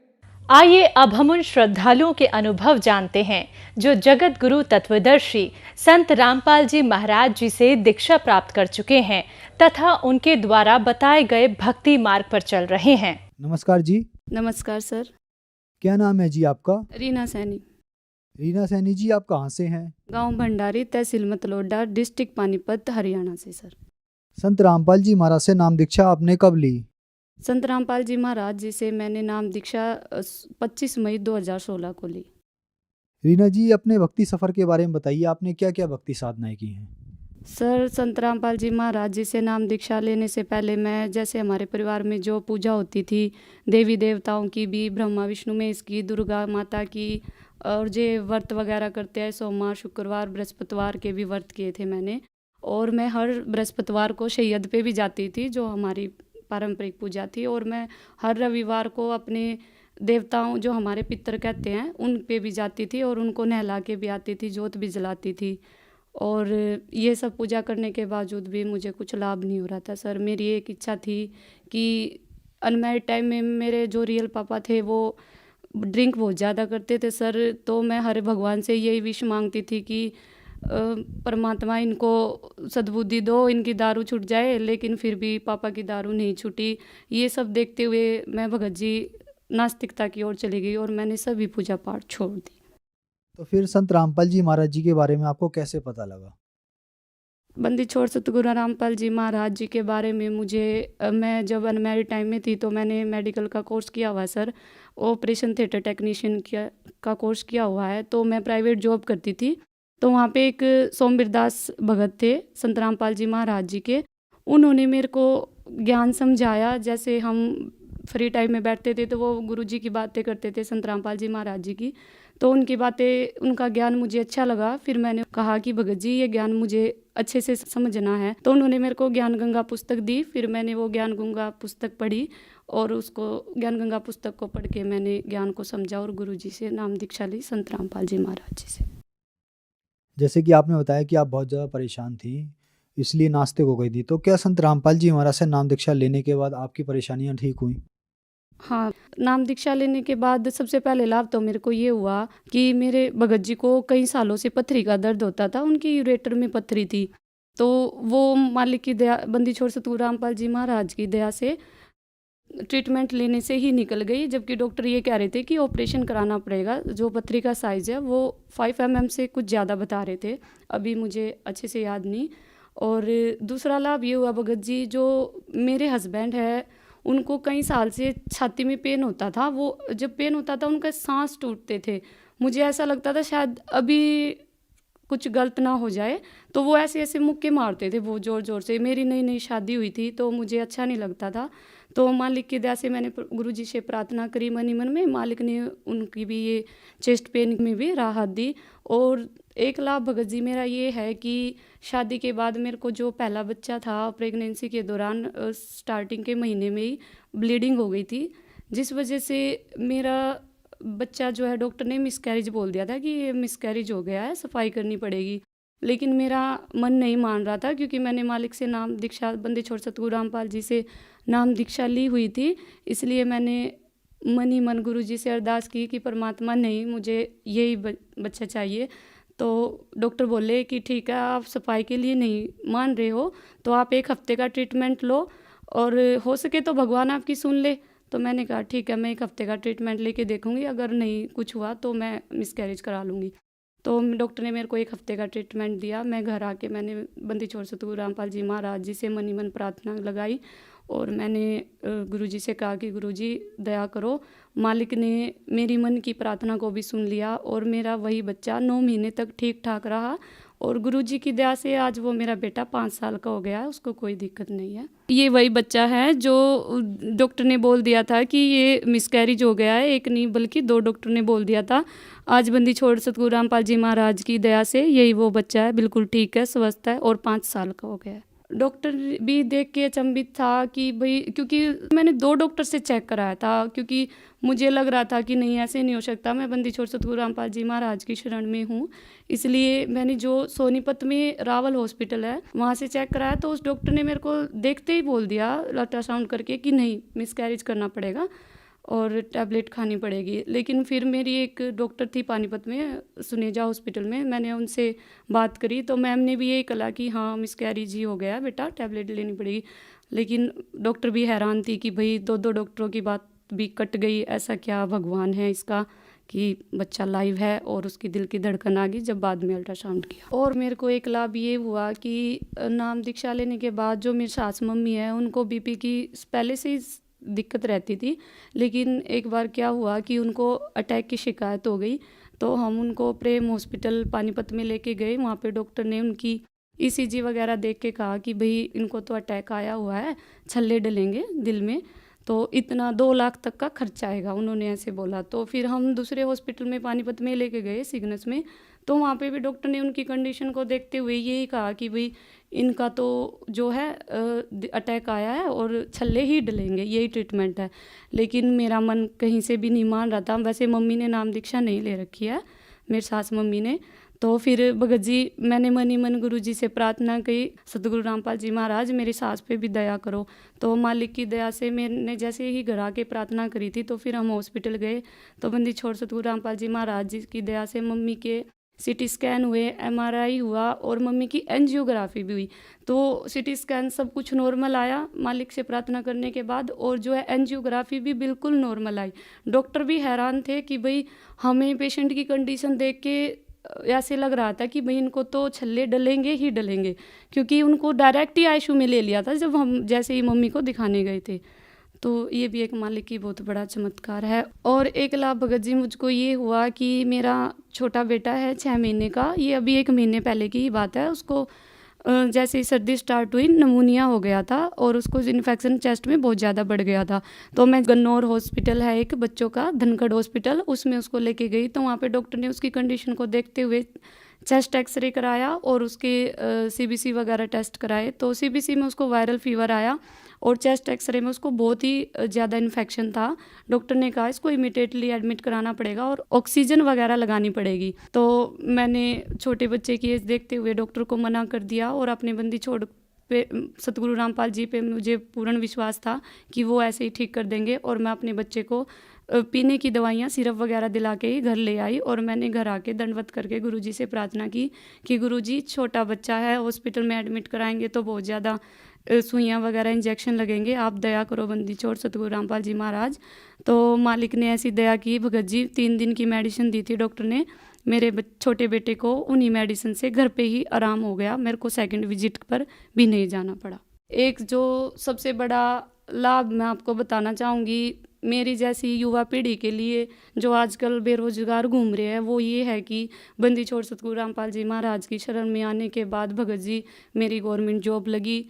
आइए अब हम उन श्रद्धालुओं के अनुभव जानते हैं जो जगत गुरु तत्वदर्शी संत रामपाल जी महाराज जी से दीक्षा प्राप्त कर चुके हैं तथा उनके द्वारा बताए गए भक्ति मार्ग पर चल रहे हैं। नमस्कार जी। नमस्कार सर। क्या नाम है जी आपका? रीना सैनी। रीना सैनी जी, आप कहाँ से हैं? गांव भंडारी, तहसील मतलोडा, डिस्ट्रिक्ट पानीपत, हरियाणा से सर। संत रामपाल जी महाराज से नाम दीक्षा आपने कब ली? संत रामपाल जी महाराज जी से मैंने नाम दीक्षा 25 मई 2016 को ली। रीना जी, अपने भक्ति सफ़र के बारे में बताइए, आपने क्या क्या भक्ति साधनाएं की हैं? सर, संत रामपाल जी महाराज जी से नाम दीक्षा लेने से पहले मैं, जैसे हमारे परिवार में जो पूजा होती थी देवी देवताओं की भी, ब्रह्मा विष्णु महेश की, दुर्गा माता की, और जो व्रत वगैरह करते हैं सोमवार शुक्रवार बृहस्पतिवार के भी व्रत किए थे मैंने। और मैं हर बृहस्पतिवार को शैयद पे भी जाती थी, जो हमारी पारंपरिक पूजा थी। और मैं हर रविवार को अपने देवताओं, जो हमारे पितर कहते हैं, उन पे भी जाती थी और उनको नहला के भी आती थी, जोत भी जलाती थी। और ये सब पूजा करने के बावजूद भी मुझे कुछ लाभ नहीं हो रहा था सर। मेरी एक इच्छा थी कि अनमैरिड टाइम में मेरे जो रियल पापा थे वो ड्रिंक बहुत ज़्यादा करते थे सर। तो मैं हरे भगवान से यही विश मांगती थी कि परमात्मा इनको सद्बुद्धि दो, इनकी दारू छूट जाए। लेकिन फिर भी पापा की दारू नहीं छूटी। ये सब देखते हुए मैं भगत जी नास्तिकता की ओर चली गई और मैंने सभी पूजा पाठ छोड़ दी। तो फिर संत रामपाल जी महाराज जी के बारे में आपको कैसे पता लगा? बंदी छोड़ सतगुरु रामपाल जी महाराज जी के बारे में मैं जब अनमैरिड टाइम में थी तो मैंने मेडिकल का कोर्स किया हुआ है सर। ऑपरेशन थिएटर टेक्नीशियन का कोर्स किया हुआ है। तो मैं प्राइवेट जॉब करती थी। तो वहाँ पे एक सोमवीर दास भगत थे संत रामपाल जी महाराज जी के। उन्होंने मेरे को ज्ञान समझाया। जैसे हम फ्री टाइम में बैठते थे तो वो गुरु जी की बातें करते थे, संत रामपाल जी महाराज जी की। तो उनकी बातें, उनका ज्ञान मुझे अच्छा लगा। फिर मैंने कहा कि भगत जी ये ज्ञान मुझे अच्छे से समझना है। तो उन्होंने मेरे को ज्ञान गंगा पुस्तक दी। फिर मैंने वो ज्ञान गंगा पुस्तक पढ़ी और उसको ज्ञान गंगा पुस्तक को पढ़ के मैंने ज्ञान को समझा और गुरु जी से नाम दीक्षा ली, संत रामपाल जी महाराज जी से। जैसे कि आपने बताया कि आप बहुत ज़्यादा परेशान थी, इसलिए नास्तिक हो गई थी। तो क्या संत रामपाल जी महाराज से नाम दीक्षा लेने के बाद आपकी परेशानियां ठीक हुई? हाँ, नाम दीक्षा लेने के बाद सबसे पहले लाभ तो मेरे को ये हुआ कि मेरे भगत जी को कई सालों से पथरी का दर्द होता था। उनकी यूरेटर में पथरी थी। तो वो मालिक की दया, बंदी छोड़ सतगुरु रामपाल जी महाराज की दया से ट्रीटमेंट लेने से ही निकल गई। जबकि डॉक्टर ये कह रहे थे कि ऑपरेशन कराना पड़ेगा। जो पथरी का साइज़ है वो 5 mm से कुछ ज़्यादा बता रहे थे। अभी मुझे अच्छे से याद नहीं। और दूसरा लाभ ये हुआ, भगत जी जो मेरे हस्बैंड है उनको कई साल से छाती में पेन होता था। वो जब पेन होता था उनका सांस टूटते थे। मुझे ऐसा लगता था शायद अभी कुछ गलत ना हो जाए। तो वो ऐसे ऐसे मुक्के मारते थे वो ज़ोर ज़ोर से। मेरी नई नई शादी हुई थी तो मुझे अच्छा नहीं लगता था। तो मालिक की दया से मैंने गुरु जी से प्रार्थना करी मन ही मन में। मालिक ने उनकी भी ये चेस्ट पेन में भी राहत दी। और एक लाभ भगत जी मेरा ये है कि शादी के बाद मेरे को जो पहला बच्चा था, प्रेगनेंसी के दौरान स्टार्टिंग के महीने में ही ब्लीडिंग हो गई थी, जिस वजह से मेरा बच्चा जो है डॉक्टर ने मिसकैरेज बोल दिया था कि ये मिसकैरेज हो गया है, सफाई करनी पड़ेगी। लेकिन मेरा मन नहीं मान रहा था क्योंकि मैंने मालिक से नाम दीक्षा, बंदी छोड़ सतगुरु रामपाल जी से नाम दीक्षा ली हुई थी। इसलिए मैंने मन ही मन गुरु जी से अरदास की कि परमात्मा नहीं, मुझे यही बच्चा चाहिए। तो डॉक्टर बोले कि ठीक है, आप सफाई के लिए नहीं मान रहे हो तो आप 1 हफ्ते का ट्रीटमेंट लो और हो सके तो भगवान आपकी सुन ले। तो मैंने कहा ठीक है, मैं 1 हफ्ते का ट्रीटमेंट लेके देखूंगी, अगर नहीं कुछ हुआ तो मैं मिसकैरेज करा लूँगी। तो डॉक्टर ने मेरे को 1 हफ्ते का ट्रीटमेंट दिया। मैं घर आके मैंने बंदी छोड़ सतगुरु रामपाल जी महाराज जी से मन ही मन प्रार्थना लगाई और मैंने गुरु जी से कहा कि गुरु जी दया करो। मालिक ने मेरी मन की प्रार्थना को भी सुन लिया और मेरा वही बच्चा 9 महीने तक ठीक ठाक रहा। और गुरु जी की दया से आज वो मेरा बेटा 5 साल का हो गया है, उसको कोई दिक्कत नहीं है। ये वही बच्चा है जो डॉक्टर ने बोल दिया था कि ये मिसकैरेज हो गया है। एक नहीं बल्कि 2 डॉक्टर ने बोल दिया था। आज बंदी छोड़ सतगुरु रामपाल जी महाराज की दया से यही वो बच्चा है, बिल्कुल ठीक है, स्वस्थ है और 5 साल का हो गया है। डॉक्टर भी देख के अचंभित था कि भाई, क्योंकि मैंने 2 डॉक्टर से चेक कराया था क्योंकि मुझे लग रहा था कि नहीं ऐसे नहीं हो सकता, मैं बंदी छोड़ सतगुरु रामपाल जी महाराज की शरण में हूँ। इसलिए मैंने जो सोनीपत में रावल हॉस्पिटल है वहाँ से चेक कराया। तो उस डॉक्टर ने मेरे को देखते ही बोल दिया अल्ट्रासाउंड करके कि नहीं, मिसकैरेज करना पड़ेगा और टैबलेट खानी पड़ेगी। लेकिन फिर मेरी एक डॉक्टर थी पानीपत में सुनेजा हॉस्पिटल में, मैंने उनसे बात करी तो मैम ने भी यही कहा कि हाँ मिसकैरेज ही हो गया बेटा, टैबलेट लेनी पड़ेगी। लेकिन डॉक्टर भी हैरान थी कि भाई 2 डॉक्टरों की बात भी कट गई, ऐसा क्या भगवान है इसका कि बच्चा लाइव है। और उसकी दिल की धड़कन आ गई जब बाद में अल्ट्रासाउंड किया। और मेरे को एक लाभ ये हुआ कि नाम दीक्षा लेने के बाद जो मेरी सास मम्मी है उनको बीपी की पहले से ही दिक्कत रहती थी। लेकिन एक बार क्या हुआ कि उनको अटैक की शिकायत हो गई, तो हम उनको प्रेम हॉस्पिटल पानीपत में लेके गए। वहाँ पे डॉक्टर ने उनकी ईसीजी वगैरह देख के कहा कि भाई इनको तो अटैक आया हुआ है, छल्ले डलेंगे दिल में, तो इतना 2 लाख तक का खर्चा आएगा, उन्होंने ऐसे बोला। तो फिर हम दूसरे हॉस्पिटल में पानीपत में लेके गए, सिग्नस में। तो वहाँ पे भी डॉक्टर ने उनकी कंडीशन को देखते हुए यही कहा कि भाई इनका तो जो है अटैक आया है और छल्ले ही डलेंगे, यही ट्रीटमेंट है। लेकिन मेरा मन कहीं से भी नहीं मान रहा था। वैसे मम्मी ने नाम दीक्षा नहीं ले रखी है, मेरी सास मम्मी ने। तो फिर भगत जी मैंने मन ही मन गुरु जी से प्रार्थना की, सतगुरु रामपाल जी महाराज मेरी सास पे भी दया करो। तो मालिक की दया से मैंने जैसे ही घर आके प्रार्थना करी थी, तो फिर हम हॉस्पिटल गए। तो बंदी छोड़ सतगुरु रामपाल जी महाराज जी की दया से मम्मी के सीटी स्कैन हुए, एमआरआई हुआ और मम्मी की एंजियोग्राफी भी हुई। तो सीटी स्कैन सब कुछ नॉर्मल आया मालिक से प्रार्थना करने के बाद, और जो है एंजियोग्राफी भी बिल्कुल नॉर्मल आई। डॉक्टर भी हैरान थे कि भाई हमें पेशेंट की कंडीशन देख के ऐसे लग रहा था कि भाई इनको तो छल्ले डलेंगे ही डलेंगे, क्योंकि उनको डायरेक्ट ही आईसीयू में ले लिया था जब हम जैसे ही मम्मी को दिखाने गए थे। तो ये भी एक मालिक की बहुत बड़ा चमत्कार है। और एक लाभ भगत जी मुझको ये हुआ कि मेरा छोटा बेटा है 6 महीने का, ये अभी 1 महीने पहले की ही बात है। उसको जैसे ही सर्दी स्टार्ट हुई नमूनिया हो गया था और उसको इन्फेक्शन चेस्ट में बहुत ज़्यादा बढ़ गया था। तो मैं गन्नौर हॉस्पिटल है एक बच्चों का, धनखड़ हॉस्पिटल, उसमें उसको लेके गई। तो वहाँ पे डॉक्टर ने उसकी कंडीशन को देखते हुए चेस्ट एक्सरे कराया और उसके सीबीसी वगैरह टेस्ट कराए। तो सीबीसी में उसको वायरल फीवर आया और चेस्ट एक्सरे में उसको बहुत ही ज़्यादा इन्फेक्शन था। डॉक्टर ने कहा इसको इमीडिएटली एडमिट कराना पड़ेगा और ऑक्सीजन वगैरह लगानी पड़ेगी। तो मैंने छोटे बच्चे की एज देखते हुए डॉक्टर को मना कर दिया और अपने बंदी छोड़ पे सतगुरु रामपाल जी पे मुझे पूर्ण विश्वास था कि वो ऐसे ही ठीक कर देंगे। और मैं अपने बच्चे को पीने की दवाइयाँ सिरप वगैरह दिला के ही घर ले आई और मैंने घर आके दंडवत करके गुरुजी से प्रार्थना की कि गुरुजी छोटा बच्चा है, हॉस्पिटल में एडमिट कराएंगे तो बहुत ज़्यादा सुइयाँ वगैरह इंजेक्शन लगेंगे, आप दया करो बंदी छोड़ सतगुरु रामपाल जी महाराज। तो मालिक ने ऐसी दया की भगत जी, 3 दिन की मेडिसिन दी थी डॉक्टर ने, मेरे छोटे बेटे को उन्हीं मेडिसिन से घर पे ही आराम हो गया, मेरे को सेकंड विजिट पर भी नहीं जाना पड़ा। एक जो सबसे बड़ा लाभ मैं आपको बताना चाहूँगी मेरी जैसी युवा पीढ़ी के लिए जो आजकल बेरोजगार घूम रहे हैं, वो ये है कि बंदी छोड़ सतगुरु रामपाल जी महाराज की शरण में आने के बाद भगत जी मेरी गवर्नमेंट जॉब लगी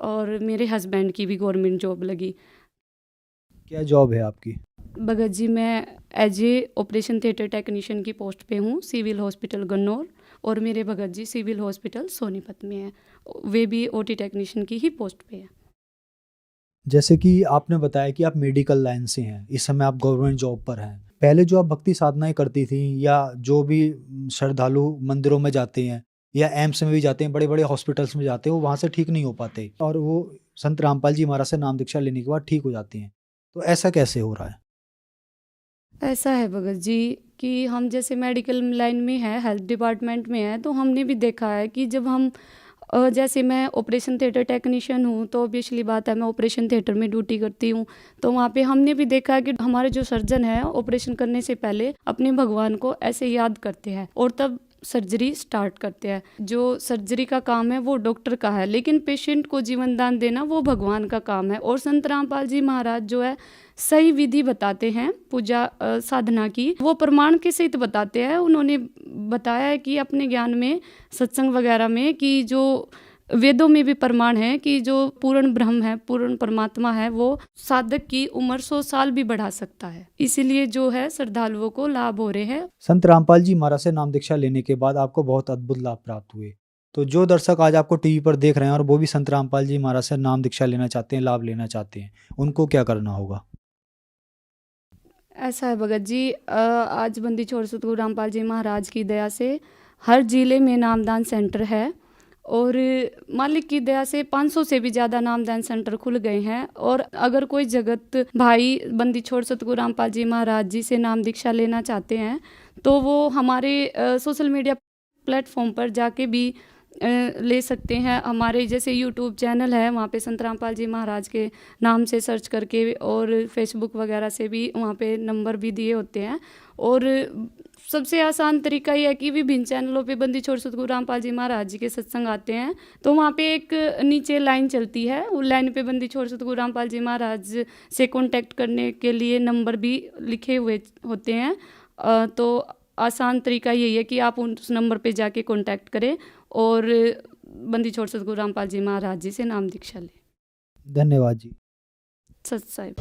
और मेरे हस्बैंड की भी गवर्नमेंट जॉब लगी। क्या जॉब है आपकी? भगत जी मैं as a operation theatre technician की पोस्ट पे हूँ, सिविल हॉस्पिटल गन्नौर, और मेरे भगत जी सिविल हॉस्पिटल सोनीपत में है, वे भी ओटी टेक्नीशियन की ही पोस्ट पे है। जैसे कि आपने बताया कि आप मेडिकल लाइन से हैं, इस समय आप गवर्नमेंट जॉब पर हैं। पहले जो आप भक्ति साधनाएं करती थी या जो भी श्रद्धालु मंदिरों में जाते हैं या एम्स में भी जाते हैं, बड़े बड़े हॉस्पिटल्स में जाते हैं, वो वहाँ से ठीक नहीं हो पाते और वो संत रामपाल जी महाराज से नाम दीक्षा लेने के बाद ठीक हो जाती हैं। तो ऐसा कैसे हो रहा है? ऐसा है भगत जी कि हम जैसे मेडिकल लाइन में है, हेल्थ डिपार्टमेंट में है, तो हमने भी देखा है कि जब हम जैसे मैं ऑपरेशन थिएटर टेक्नीशियन हूँ तो ऑब्वियसली बात है मैं ऑपरेशन थिएटर में ड्यूटी करती हूँ। तो वहाँ पे हमने भी देखा है कि हमारे जो सर्जन है ऑपरेशन करने से पहले अपने भगवान को ऐसे याद करते हैं और तब सर्जरी स्टार्ट करते हैं। जो सर्जरी का काम है वो डॉक्टर का है, लेकिन पेशेंट को जीवन दान देना वो भगवान का काम है। और संत रामपाल जी महाराज जो है सही विधि बताते हैं पूजा साधना की, वो प्रमाण के सहित बताते हैं। उन्होंने बताया है कि अपने ज्ञान में सत्संग वगैरह में कि जो वेदों में भी प्रमाण है कि जो पूर्ण ब्रह्म है, पूर्ण परमात्मा है, वो साधक की उम्र 100 साल भी बढ़ा सकता है। इसीलिए जो है श्रद्धालुओं को लाभ हो रहे हैं। संत रामपाल जी महाराज से नाम दीक्षा लेने के बाद आपको बहुत अद्भुत लाभ प्राप्त हुए। तो जो दर्शक आज आपको टीवी पर देख रहे हैं और वो भी संत रामपाल जी महाराज से नाम दीक्षा लेना चाहते हैं, लाभ लेना चाहते हैं, उनको क्या करना होगा? ऐसा है भगत जी, आज बंदी छोड़ सतगुरु रामपाल जी महाराज की दया से हर जिले में नामदान सेंटर है और मालिक की दया से 500 से भी ज़्यादा नामदान सेंटर खुल गए हैं। और अगर कोई जगत भाई बंदी छोड़ सतगुरु रामपाल जी महाराज जी से नाम दीक्षा लेना चाहते हैं तो वो हमारे सोशल मीडिया प्लेटफॉर्म पर जाके भी ले सकते हैं। हमारे जैसे यूट्यूब चैनल है, वहाँ पे संत रामपाल जी महाराज के नाम से सर्च करके, और फेसबुक वगैरह से भी वहाँ पे नंबर भी दिए होते हैं। और सबसे आसान तरीका ये है कि विभिन्न चैनलों पे बंदी छोड़ सतगुरु रामपाल जी महाराज जी के सत्संग आते हैं, तो वहाँ पे एक नीचे लाइन चलती है, उस लाइन पे बंदी छोड़ सतगुरु रामपाल जी महाराज से कांटेक्ट करने के लिए नंबर भी लिखे हुए होते हैं। तो आसान तरीका यही है कि आप उस नंबर पे जाके कांटेक्ट करें और बंदी छोड़ सतगुरु रामपाल जी महाराज जी से नाम दीक्षा लें। धन्यवाद जी। सत साहिब।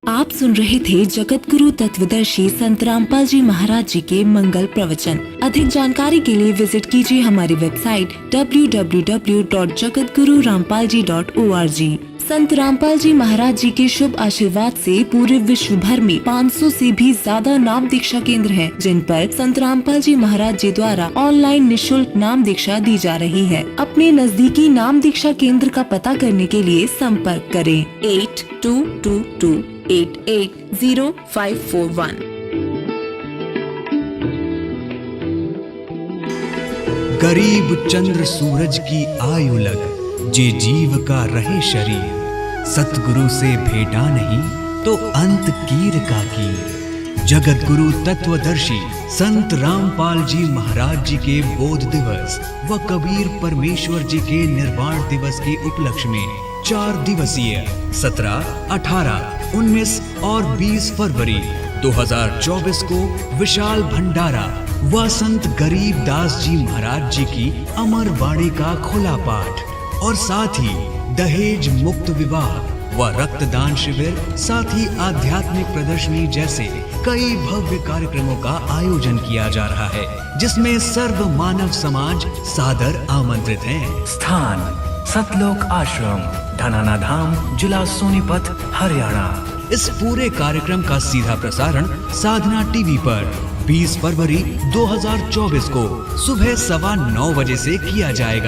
आप सुन रहे थे जगत गुरु तत्वदर्शी संत रामपाल जी महाराज जी के मंगल प्रवचन। अधिक जानकारी के लिए विजिट कीजिए हमारी वेबसाइट www.jagatgururampalji.org। संत रामपाल जी महाराज जी के शुभ आशीर्वाद से पूरे विश्व भर में 500 से भी ज्यादा नाम दीक्षा केंद्र हैं, जिन पर संत रामपाल जी महाराज जी द्वारा ऑनलाइन निशुल्क नाम दीक्षा दी जा रही है। अपने नजदीकी नाम दीक्षा केंद्र का पता करने के लिए संपर्क करें 8222880541। गरीब चंद्र सूरज की आयु लग, जे जीव का रहे शरीर। सतगुरु से भेटा नहीं तो अंत कीर का कीर। जगत गुरु तत्वदर्शी संत रामपाल जी महाराज जी के बोध दिवस व कबीर परमेश्वर जी के निर्वाण दिवस के उपलक्ष्य में 4 दिवसीय 17, 18, 19 और 20 फरवरी 2024 को विशाल भंडारा व संत गरीब दास जी महाराज जी की अमर वाणी का खुला पाठ और साथ ही दहेज मुक्त विवाह व रक्तदान शिविर, साथ ही आध्यात्मिक प्रदर्शनी जैसे कई भव्य कार्यक्रमों का आयोजन किया जा रहा है, जिसमें सर्व मानव समाज सादर आमंत्रित हैं। स्थान सतलोक आश्रम, धनाना धाम, जिला सोनीपत, हरियाणा। इस पूरे कार्यक्रम का सीधा प्रसारण साधना टीवी पर 20 फरवरी 2024 को सुबह 9:15 बजे से किया जाएगा।